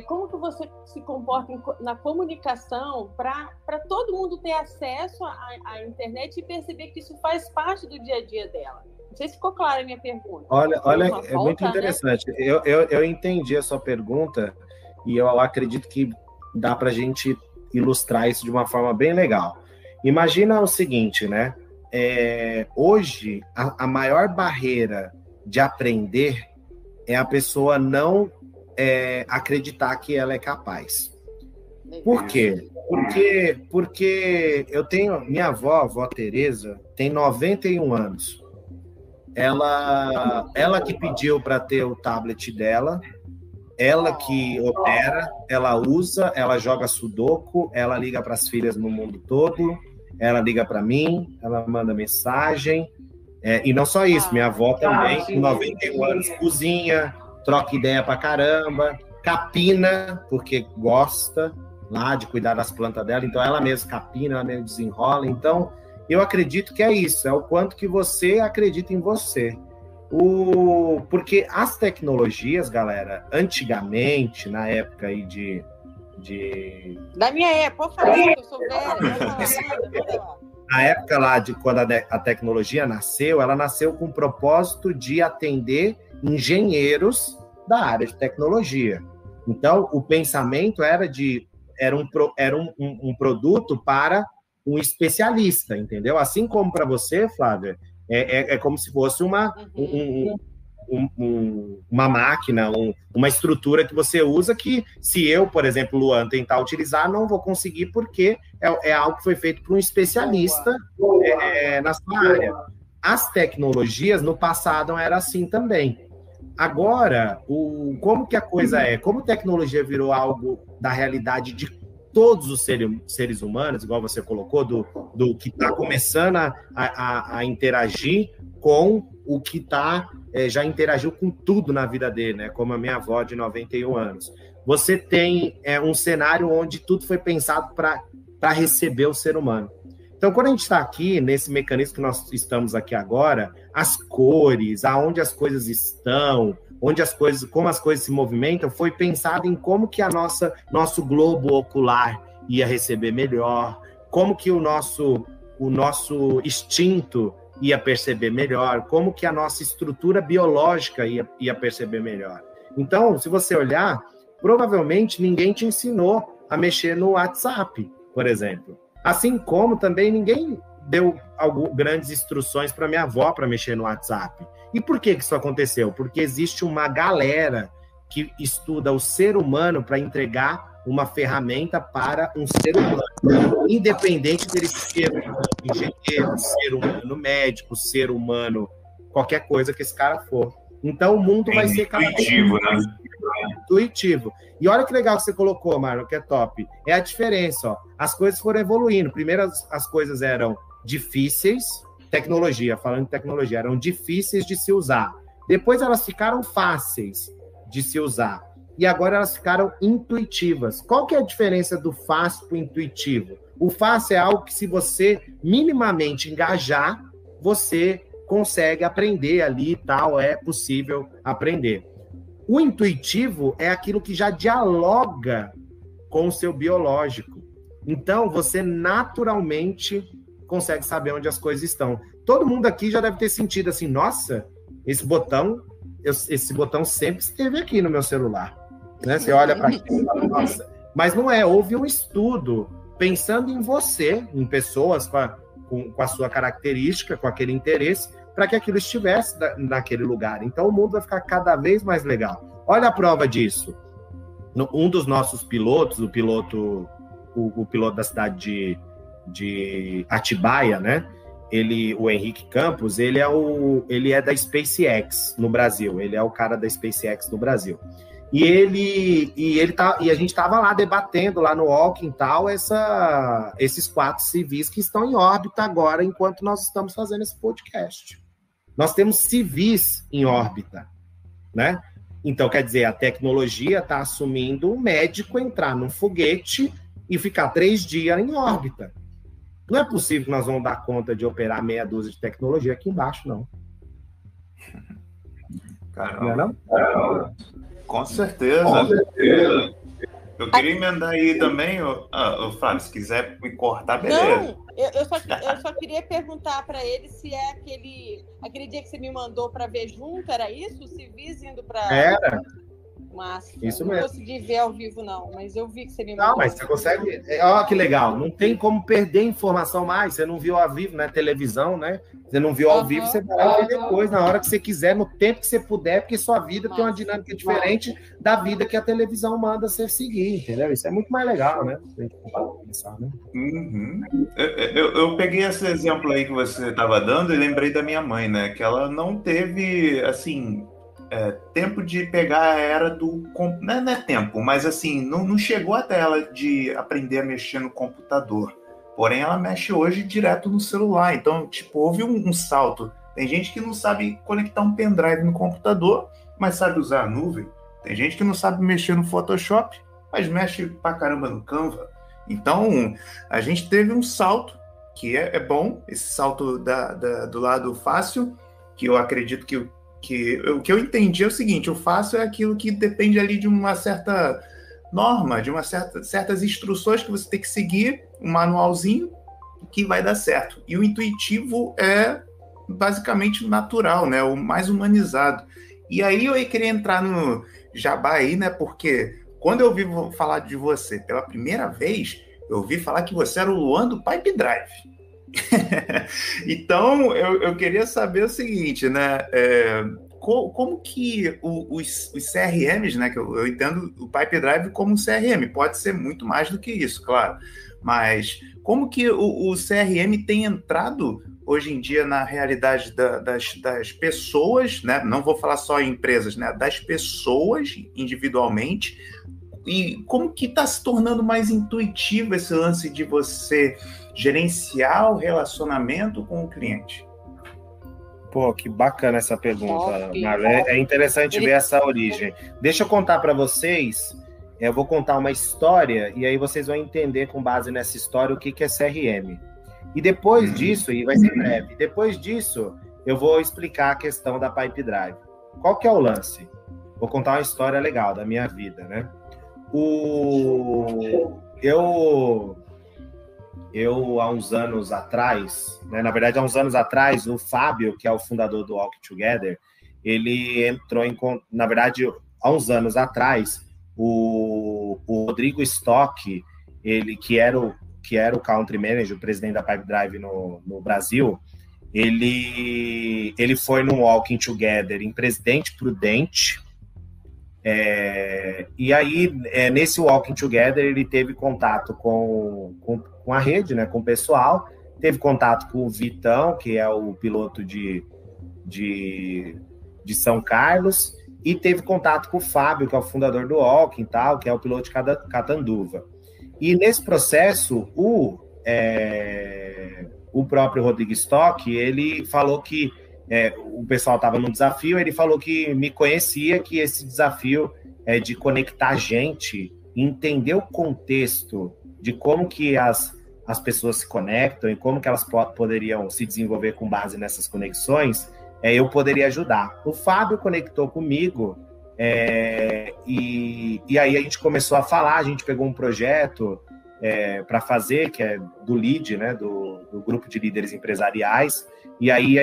Como que você se comporta na comunicação para todo mundo ter acesso à internet e perceber que isso faz parte do dia a dia dela? Não sei se ficou clara a minha pergunta. Olha, é muito interessante. Né? Eu entendi a sua pergunta e eu acredito que dá para a gente ilustrar isso de uma forma bem legal. Imagina o seguinte, né? Hoje, a maior barreira de aprender é a pessoa não acreditar que ela é capaz. Por quê? Porque eu tenho... Minha avó Tereza, tem 91 anos. Ela que pediu para ter o tablet dela, ela que opera, ela usa, ela joga sudoku, ela liga para as filhas no mundo todo, ela liga para mim, ela manda mensagem, e não só isso, minha avó também, com 91 anos, cozinha, troca ideia pra caramba, capina, porque gosta lá de cuidar das plantas dela, então ela mesma capina, ela mesma desenrola, então eu acredito que é isso, é o quanto que você acredita em você. Porque as tecnologias, galera, antigamente, na época aí de... Da minha época, por favor, eu sou velha. Na época lá de quando a tecnologia nasceu, ela nasceu com o propósito de atender engenheiros da área de tecnologia. Então, o pensamento era um produto para um especialista, entendeu? Assim como para você, Flávia, é como se fosse uma máquina, uma estrutura que você usa que, se eu, por exemplo, Luan, tentar utilizar, não vou conseguir porque é algo que foi feito por um especialista na sua área. As tecnologias, no passado, era assim também. Agora, como que a coisa é? Como tecnologia virou algo da realidade de todos os seres humanos, igual você colocou, do que está começando a interagir com o que já interagiu com tudo na vida dele, né? Como a minha avó de 91 anos. Você tem um cenário onde tudo foi pensado para receber o ser humano. Então, quando a gente está aqui, nesse mecanismo que nós estamos aqui agora, as cores, aonde as coisas estão, como as coisas se movimentam, foi pensado em como que nosso globo ocular ia receber melhor, como que o nosso instinto ia perceber melhor, como que a nossa estrutura biológica ia perceber melhor. Então, se você olhar, provavelmente ninguém te ensinou a mexer no WhatsApp, por exemplo. Assim como também ninguém deu grandes instruções para minha avó para mexer no WhatsApp. E por que isso aconteceu? Porque existe uma galera que estuda o ser humano para entregar uma ferramenta para um ser humano, independente dele ser um engenheiro, ser humano médico, ser humano, qualquer coisa que esse cara for. Então o mundo vai ser intuitivo, né? Intuitivo. E olha que legal que você colocou, Marlon, que é top. É a diferença, ó. As coisas foram evoluindo. Primeiro as coisas eram difíceis, falando de tecnologia, eram difíceis de se usar. Depois elas ficaram fáceis de se usar. e agora elas ficaram intuitivas. Qual que é a diferença do fácil para o intuitivo? O fácil é algo que, se você minimamente engajar, você consegue aprender ali e tal, é possível aprender. O intuitivo é aquilo que já dialoga com o seu biológico. Então, você naturalmente consegue saber onde as coisas estão. Todo mundo aqui já deve ter sentido assim, nossa, esse botão sempre esteve aqui no meu celular. Né? Você olha para aquilo e fala, nossa. Mas não é, houve um estudo pensando em você, em pessoas com a sua característica, com aquele interesse, para que aquilo estivesse naquele lugar. Então, o mundo vai ficar cada vez mais legal. Olha a prova disso. Um dos nossos pilotos, o piloto da cidade de Atibaia, né? O Henrique Campos, ele é da SpaceX no Brasil. Ele é o cara da SpaceX no Brasil. E a gente estava lá debatendo lá no Walking e tal, esses 4 civis que estão em órbita agora, enquanto nós estamos fazendo esse podcast. Nós temos civis em órbita, né? Então, quer dizer, a tecnologia está assumindo um médico entrar num foguete e ficar 3 dias em órbita. Não é possível que nós vamos dar conta de operar meia dúzia de tecnologia aqui embaixo, não. Caramba. Não é não? Com certeza. Eu queria emendar aí também, Fábio, se quiser me cortar, beleza. Não, eu só queria perguntar para ele se é aquele dia que você me mandou para ver junto, era isso? O civis indo para... Era. Massa. Isso não mesmo. consegui ver ao vivo, não, mas eu vi que você me mandou. Não, mas você consegue... Olha que legal, não tem como perder informação mais, você não viu ao vivo, né? Televisão, né? Você não viu ao vivo, você vai ver depois, na hora que você quiser, no tempo que você puder, porque sua vida tem uma dinâmica diferente da vida que a televisão manda você seguir, entendeu? Isso é muito mais legal, né? Pensar, né? Uhum. Eu peguei esse exemplo aí que você estava dando e lembrei da minha mãe, né? Que ela não teve, assim... tempo de pegar a era do... Não é tempo, mas assim, não chegou até ela de aprender a mexer no computador. Porém, ela mexe hoje direto no celular. Então, tipo, houve um salto. Tem gente que não sabe conectar um pendrive no computador, mas sabe usar a nuvem. Tem gente que não sabe mexer no Photoshop, mas mexe pra caramba no Canva. Então, a gente teve um salto, que é bom, esse salto do lado fácil, que eu acredito que o que eu entendi é o seguinte: o fácil é aquilo que depende ali de uma certa norma, de certas instruções que você tem que seguir, um manualzinho que vai dar certo. E o intuitivo é basicamente natural, né? O mais humanizado. E aí eu queria entrar no jabá aí, né? Porque quando eu ouvi falar de você pela primeira vez, eu ouvi falar que você era o Luan do Pipe Drive. Então, eu queria saber o seguinte, né? Como que os CRMs, né? Que eu entendo o Pipe Drive como um CRM, pode ser muito mais do que isso, claro. Mas como que o CRM tem entrado hoje em dia na realidade das pessoas, né? Não vou falar só em empresas, né? Das pessoas individualmente. E como que está se tornando mais intuitivo esse lance de você gerenciar o relacionamento com o cliente? Pô, que bacana essa pergunta, Marlene. É interessante ver essa origem. Deixa eu contar para vocês, eu vou contar uma história e aí vocês vão entender com base nessa história o que é CRM. E depois disso, e vai ser breve, depois disso eu vou explicar a questão da Pipe Drive. Qual que é o lance? Vou contar uma história legal da minha vida, né? Eu, há uns anos atrás, né, na verdade, há uns anos atrás, o Fábio, que é o fundador do Walk Together, ele entrou em... Na verdade, há uns anos atrás, o Rodrigo Stock, ele que era o Country Manager, o presidente da Pipe Drive no Brasil, ele foi no Walking Together em Presidente Prudente, e aí, nesse Walking Together, ele teve contato com a rede, né, com o pessoal, teve contato com o Vitão, que é o piloto de São Carlos, e teve contato com o Fábio, que é o fundador do Walking, tal, que é o piloto de Catanduva. E nesse processo, o próprio Rodrigo Stock, ele falou que o pessoal estava num desafio, ele falou que me conhecia, que esse desafio de conectar gente, entender o contexto de como que as pessoas se conectam e como que elas poderiam se desenvolver com base nessas conexões, eu poderia ajudar. O Fábio conectou comigo, e aí a gente começou a falar, a gente pegou um projeto para fazer, que é do LEAD, né, do Grupo de Líderes Empresariais, e aí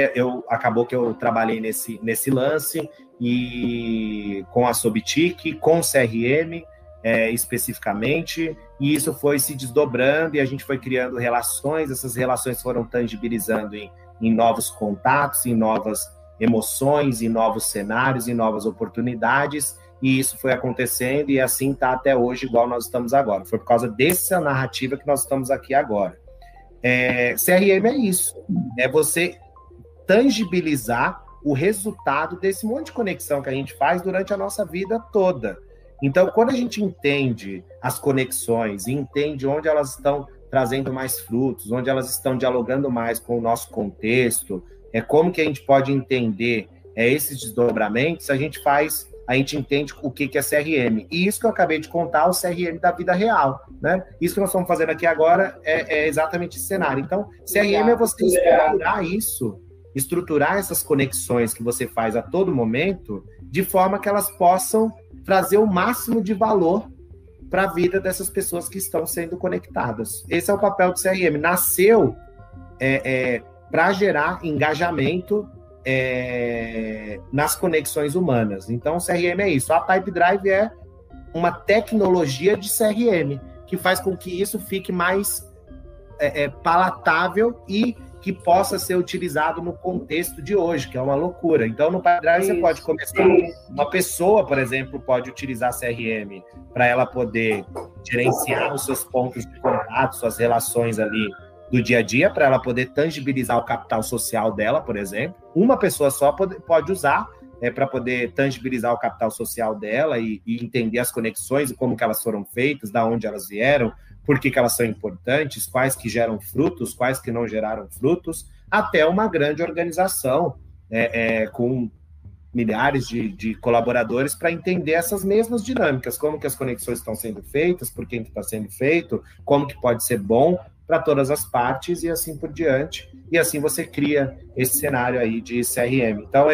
acabou que eu trabalhei nesse lance, e com a Sobitic, com o CRM, especificamente, e isso foi se desdobrando, e a gente foi criando relações, essas relações foram tangibilizando em novos contatos, em novas emoções, em novos cenários, em novas oportunidades, e isso foi acontecendo, e assim está até hoje, igual nós estamos agora. Foi por causa dessa narrativa que nós estamos aqui agora. CRM é isso, é você tangibilizar o resultado desse monte de conexão que a gente faz durante a nossa vida toda. Então, quando a gente entende as conexões e entende onde elas estão trazendo mais frutos, onde elas estão dialogando mais com o nosso contexto, como que a gente pode entender esses desdobramentos, a gente entende o que é CRM. E isso que eu acabei de contar, o CRM da vida real, né? Isso que nós estamos fazendo aqui agora é exatamente esse cenário. Então, CRM é você estruturar essas conexões que você faz a todo momento, de forma que elas possam trazer o máximo de valor para a vida dessas pessoas que estão sendo conectadas. Esse é o papel do CRM. Nasceu para gerar engajamento nas conexões humanas. Então, o CRM é isso. A Pipedrive é uma tecnologia de CRM, que faz com que isso fique mais palatável e que possa ser utilizado no contexto de hoje, que é uma loucura. Então, no Pipedrive você pode começar... Uma pessoa, por exemplo, pode utilizar CRM para ela poder gerenciar os seus pontos de contato, suas relações ali do dia a dia, para ela poder tangibilizar o capital social dela, por exemplo. Uma pessoa só pode usar para poder tangibilizar o capital social dela e entender as conexões e como que elas foram feitas, da onde elas vieram, por que elas são importantes, quais que geram frutos, quais que não geraram frutos, até uma grande organização com milhares de colaboradores para entender essas mesmas dinâmicas, como que as conexões estão sendo feitas, por quem que está sendo feito, como que pode ser bom para todas as partes e assim por diante. E assim você cria esse cenário aí de CRM. Então,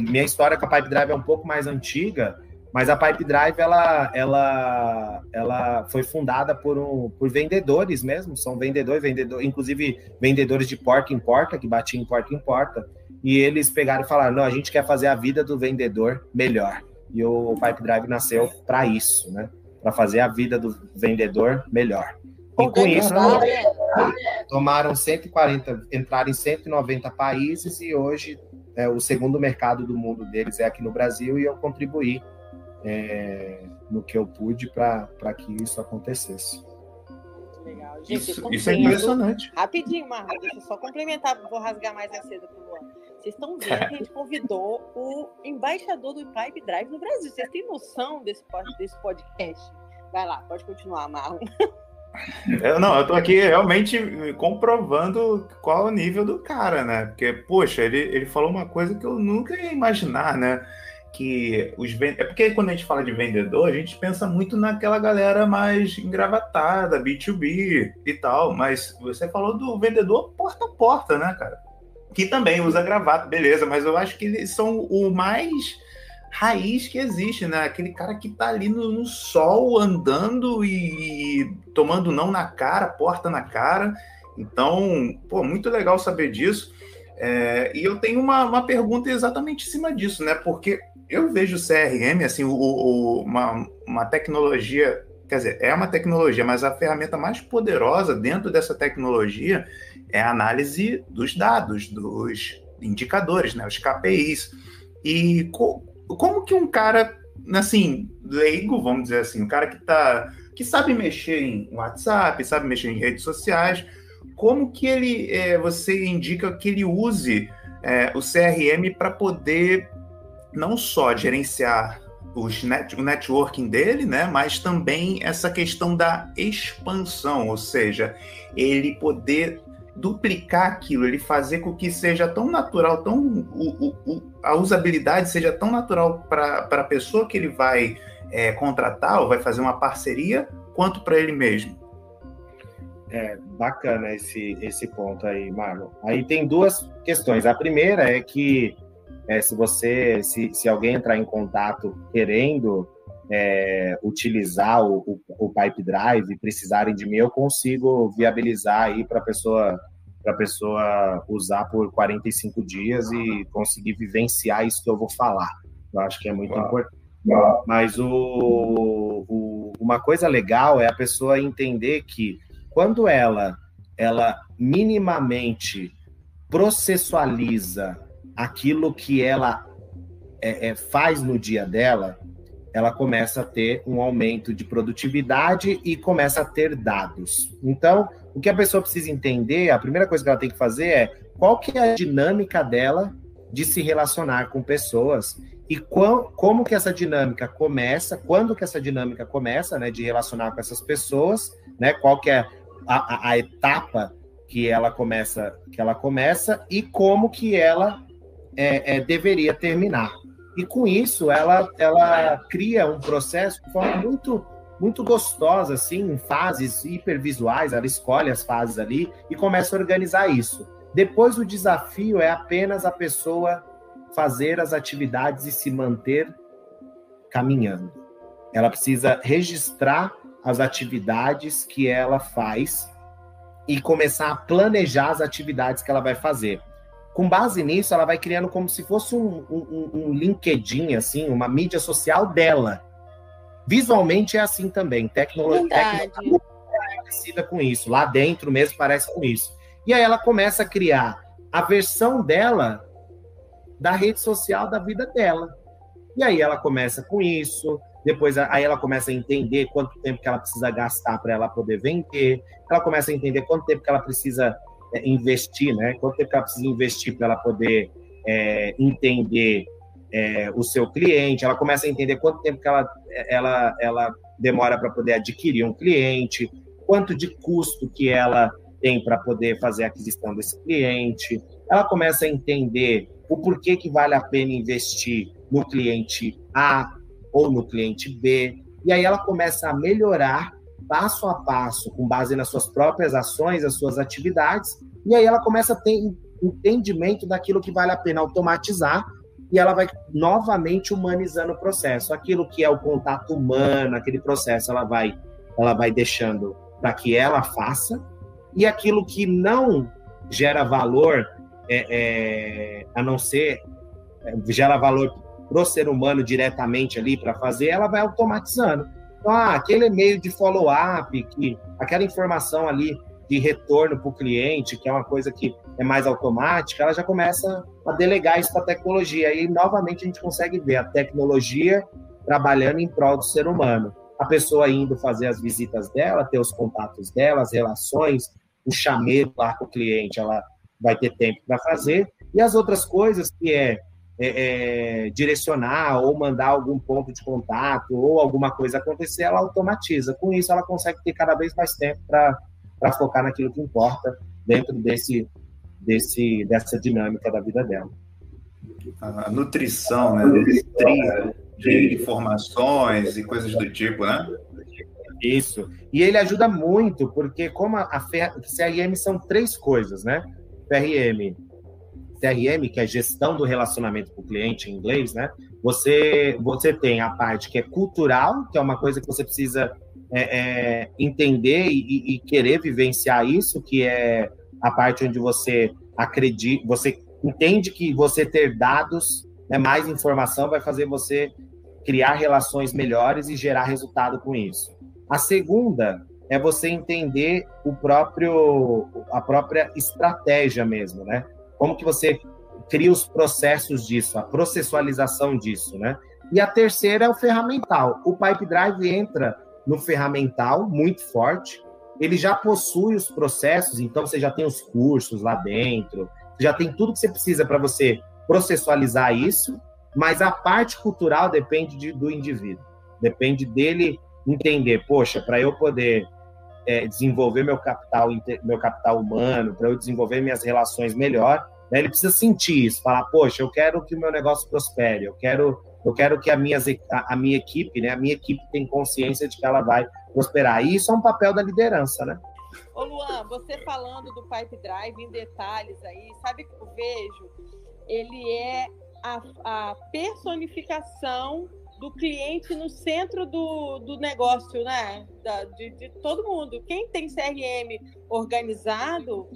minha história com a Pipedrive é um pouco mais antiga, mas a Pipedrive, ela foi fundada por vendedores mesmo, são vendedores, inclusive vendedores de porta em porta, que batiam em porta, e eles pegaram e falaram, não, a gente quer fazer a vida do vendedor melhor. E o Pipedrive nasceu para isso, né? Para fazer a vida do vendedor melhor. E com isso, tomaram 140, entraram em 190 países, e hoje o segundo mercado do mundo deles é aqui no Brasil, e eu contribuí no que eu pude para que isso acontecesse. Legal. Gente, isso é impressionante. Rapidinho, Marra, deixa eu só complementar, vou rasgar mais a seda pro Luan. Vocês estão vendo que a gente convidou o embaixador do Pipedrive no Brasil. Vocês têm noção desse podcast? Vai lá, pode continuar, Marlon. Eu estou aqui realmente comprovando qual é o nível do cara, né? Porque, poxa, ele falou uma coisa que eu nunca ia imaginar, né? Que é porque quando a gente fala de vendedor, a gente pensa muito naquela galera mais engravatada, B2B e tal, mas você falou do vendedor porta a porta, né, cara? Que também usa gravata, beleza, mas eu acho que eles são o mais raiz que existe, né? Aquele cara que tá ali no sol, andando e tomando não na cara, porta na cara. Então, pô, muito legal saber disso. E eu tenho uma pergunta exatamente em cima disso, né? Porque eu vejo o CRM, assim, uma tecnologia, quer dizer, é uma tecnologia, mas a ferramenta mais poderosa dentro dessa tecnologia é a análise dos dados, dos indicadores, né? Os KPIs. E como que um cara, assim, leigo, vamos dizer assim, um cara que sabe mexer em WhatsApp, sabe mexer em redes sociais, como que você indica que ele use o CRM para poder não só gerenciar o networking dele, né, mas também essa questão da expansão, ou seja, ele poder duplicar aquilo, ele fazer com que seja tão natural, a usabilidade seja tão natural para a pessoa que ele vai contratar ou vai fazer uma parceria, quanto para ele mesmo. Bacana esse ponto aí, Marlon. Aí tem duas questões. A primeira é que se alguém entrar em contato querendo utilizar o Pipe Drive e precisarem de mim, eu consigo viabilizar aí para a pessoa usar por 45 dias e conseguir vivenciar isso que eu vou falar. Eu acho que é muito importante. Mas uma coisa legal é a pessoa entender que quando ela minimamente processualiza aquilo que ela faz no dia dela, ela começa a ter um aumento de produtividade e começa a ter dados. Então, o que a pessoa precisa entender, a primeira coisa que ela tem que fazer é qual que é a dinâmica dela de se relacionar com pessoas e como que essa dinâmica começa, quando que essa dinâmica começa, né, de relacionar com essas pessoas, né, qual que é a etapa que ela começa e como que ela deveria terminar. E com isso, ela cria um processo de forma muito, muito gostosa, assim, em fases hipervisuais, ela escolhe as fases ali e começa a organizar isso. Depois, o desafio é apenas a pessoa fazer as atividades e se manter caminhando. Ela precisa registrar as atividades que ela faz e começar a planejar as atividades que ela vai fazer. Com base nisso, ela vai criando como se fosse um LinkedIn, assim, uma mídia social dela. Visualmente é assim também. Tecnologia é parecida com isso. Lá dentro mesmo parece com isso. E aí ela começa a criar a versão dela da rede social da vida dela. E aí ela começa com isso, depois aí ela começa a entender quanto tempo que ela precisa gastar para ela poder vender, ela começa a entender quanto tempo que ela precisa investir, né? Quanto tempo que ela precisa investir para ela poder entender o seu cliente, ela começa a entender quanto tempo que ela demora para poder adquirir um cliente, quanto de custo que ela tem para poder fazer a aquisição desse cliente, ela começa a entender o porquê que vale a pena investir no cliente A ou no cliente B, e aí ela começa a melhorar passo a passo, com base nas suas próprias ações, as suas atividades, e aí ela começa a ter entendimento daquilo que vale a pena automatizar, e ela vai novamente humanizando o processo. Aquilo que é o contato humano, aquele processo, ela vai deixando para que ela faça, e aquilo que não gera valor, a não ser gera valor para o ser humano diretamente ali para fazer, ela vai automatizando. Então, aquele e-mail de follow-up, aquela informação ali de retorno para o cliente, que é uma coisa que é mais automática, ela já começa a delegar isso para a tecnologia. E, novamente, a gente consegue ver a tecnologia trabalhando em prol do ser humano. A pessoa indo fazer as visitas dela, ter os contatos dela, as relações, o chamego lá com o cliente, ela vai ter tempo para fazer. E as outras coisas que direcionar ou mandar algum ponto de contato ou alguma coisa acontecer, ela automatiza. Com isso, ela consegue ter cada vez mais tempo para focar naquilo que importa dentro dessa dinâmica da vida dela. A nutrição, né? Nutrir de informações e coisas do tipo, né? Isso. E ele ajuda muito, porque como a CRM são 3 coisas, né? CRM, que é gestão do relacionamento com o cliente em inglês, né? Você tem a parte que é cultural, que é uma coisa que você precisa entender e querer vivenciar isso, que é a parte onde você acredita, você entende que você ter dados, mais informação, vai fazer você criar relações melhores e gerar resultado com isso. A segunda é você entender a própria estratégia mesmo, né? Como que você cria os processos disso, a processualização disso, né? E a terceira é o ferramental. O Pipe Drive entra no ferramental muito forte, ele já possui os processos, então você já tem os cursos lá dentro, já tem tudo que você precisa para você processualizar isso, mas a parte cultural depende do indivíduo, depende dele entender, poxa, para eu poder desenvolver meu capital humano, para eu desenvolver minhas relações melhor, né, ele precisa sentir isso, falar, poxa, eu quero que o meu negócio prospere, eu quero que a minha equipe, né, a minha equipe tem consciência de que ela vai prosperar. E isso é um papel da liderança, né? Ô Luan, você falando do Pipe Drive em detalhes aí, sabe o que eu vejo? Ele é a personificação do cliente no centro do negócio, né? De todo mundo. Quem tem CRM organizado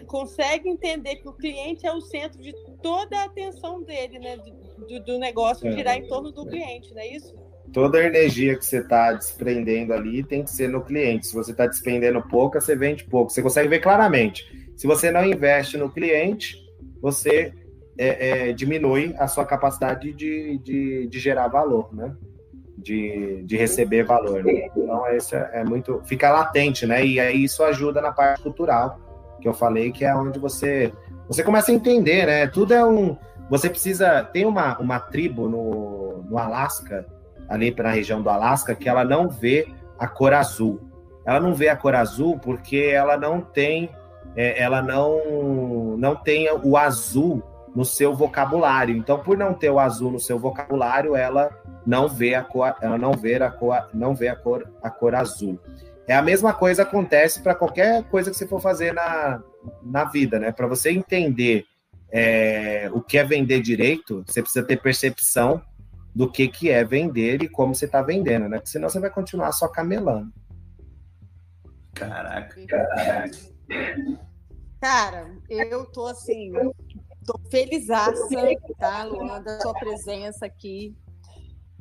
consegue entender que o cliente é o centro de toda a atenção dele, né? Do negócio girar em torno do cliente, não é isso? Toda a energia que você está desprendendo ali tem que ser no cliente. Se você está desprendendo pouco, você vende pouco. Você consegue ver claramente. Se você não investe no cliente, você diminui a sua capacidade de gerar valor, né? De receber valor. Né? Então, esse é muito... Fica latente, né? E aí isso ajuda na parte cultural, que eu falei, que é onde você começa a entender, né? Tudo é Você precisa... Tem uma tribo no Alasca, ali na região do Alasca, que ela não vê a cor azul. Ela não vê a cor azul porque ela não tem o azul no seu vocabulário. Então, por não ter o azul no seu vocabulário, ela não vê a cor azul. É a mesma coisa acontece para qualquer coisa que você for fazer na vida, né? Para você entender o que é vender direito, você precisa ter percepção do que é vender e como você está vendendo, né? Porque senão você vai continuar só camelando. Caraca. Cara, eu tô assim, tô felizaça, tá, Luan, da sua presença aqui.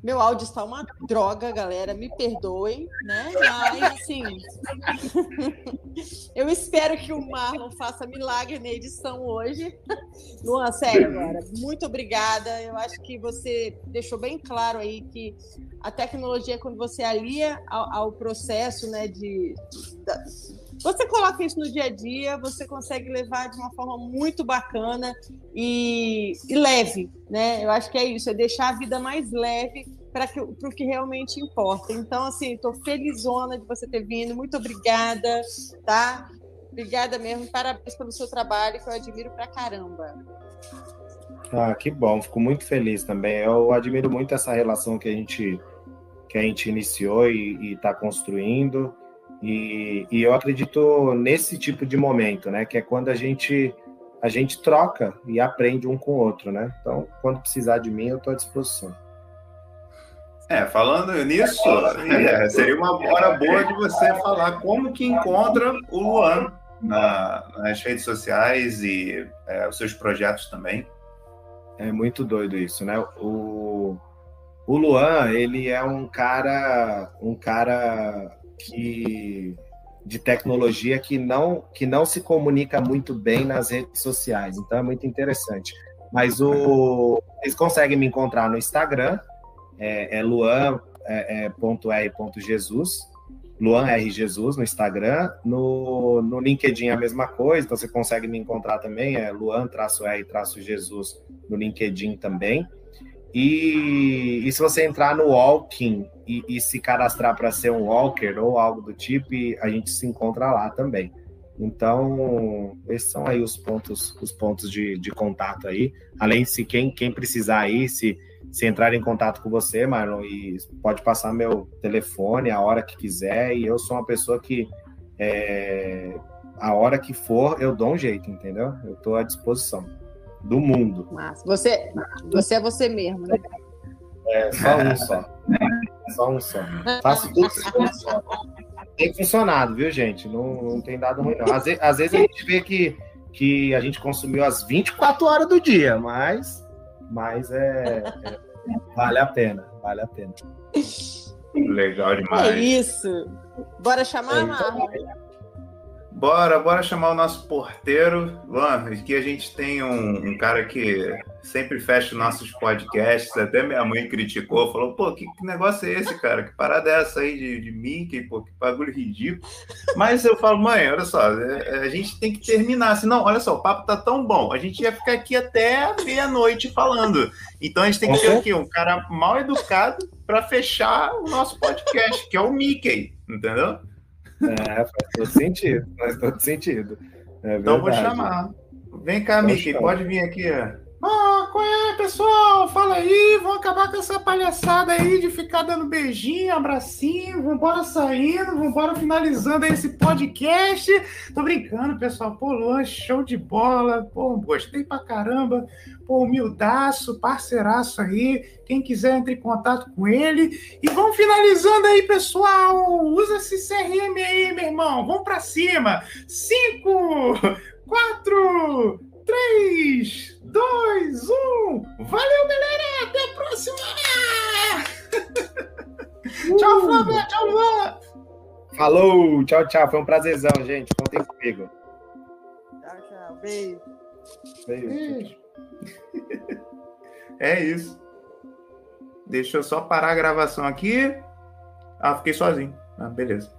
Meu áudio está uma droga, galera, me perdoem, né? Mas, assim, eu espero que o Marlon faça milagre na edição hoje. Luan, sério agora, muito obrigada. Eu acho que você deixou bem claro aí que a tecnologia, quando você alia ao processo, né, você coloca isso no dia a dia, você consegue levar de uma forma muito bacana e leve, né? Eu acho que é isso, é deixar a vida mais leve para o que realmente importa. Então, assim, estou felizona de você ter vindo, muito obrigada, tá? Obrigada mesmo, parabéns pelo seu trabalho, que eu admiro pra caramba. Ah, que bom, fico muito feliz também. Eu admiro muito essa relação que a gente iniciou e está construindo. E eu acredito nesse tipo de momento, né? Que é quando a gente troca e aprende um com o outro, né? Então, quando precisar de mim, eu estou à disposição. Falando nisso, seria uma hora boa de você falar como que encontra o Luan nas redes sociais e os seus projetos também. É muito doido isso, né? O Luan, ele é um cara de tecnologia que não se comunica muito bem nas redes sociais, então é muito interessante. Mas eles conseguem me encontrar no Instagram, luan.r.jesus, Luan R. Jesus no Instagram, no LinkedIn a mesma coisa, então você consegue me encontrar também, Luan-R-Jesus no LinkedIn também. E se você entrar no Walking e se cadastrar para ser um walker ou algo do tipo, a gente se encontra lá também. Então, esses são aí os pontos de contato aí. Além de quem precisar aí, se entrar em contato com você, Marlon, e pode passar meu telefone a hora que quiser, e eu sou uma pessoa que a hora que for, eu dou um jeito, entendeu? Eu estou à disposição do mundo. Mas você é você mesmo, né? Só um só. Faço tudo só. Tem funcionado, viu, gente? Não tem dado ruim, não. Às vezes a gente vê que a gente consumiu as 24 horas do dia, mas vale a pena. Legal demais. É isso. Bora chamar, Marlon? Bora chamar o nosso porteiro. Luan, aqui a gente tem um cara que sempre fecha os nossos podcasts, até minha mãe criticou, falou, pô, que negócio é esse, cara? Que parada é essa aí de Mickey, pô, que bagulho ridículo. Mas eu falo, mãe, olha só, a gente tem que terminar, senão, olha só, o papo tá tão bom, a gente ia ficar aqui até meia-noite falando. Então a gente tem que ter aqui um cara mal educado para fechar o nosso podcast, que é o Mickey, entendeu? Faz todo sentido, faz todo sentido. É Então vou verdade. chamar. Vem cá, Mickey, chama. pode vir aqui. Qual é, pessoal? Fala aí, vamos acabar com essa palhaçada aí de ficar dando beijinho, abracinho, vambora saindo, vambora finalizando aí esse podcast. Tô brincando, pessoal. Pô, Luan, show de bola. Pô, gostei pra caramba. Pô, humildaço, parceiraço aí. Quem quiser, entre em contato com ele. E vamos finalizando aí, pessoal. Usa esse CRM aí, meu irmão. Vamos pra cima. 5, 4, 3, 2, 1. Valeu, galera. Até a próxima. Tchau, Flávia. Tchau, Luan. Falou, tchau, tchau. Foi um prazerzão, gente. Contem comigo. Tchau. Beijo. Beijo. É isso. Deixa eu só parar a gravação aqui. Fiquei sozinho. Beleza.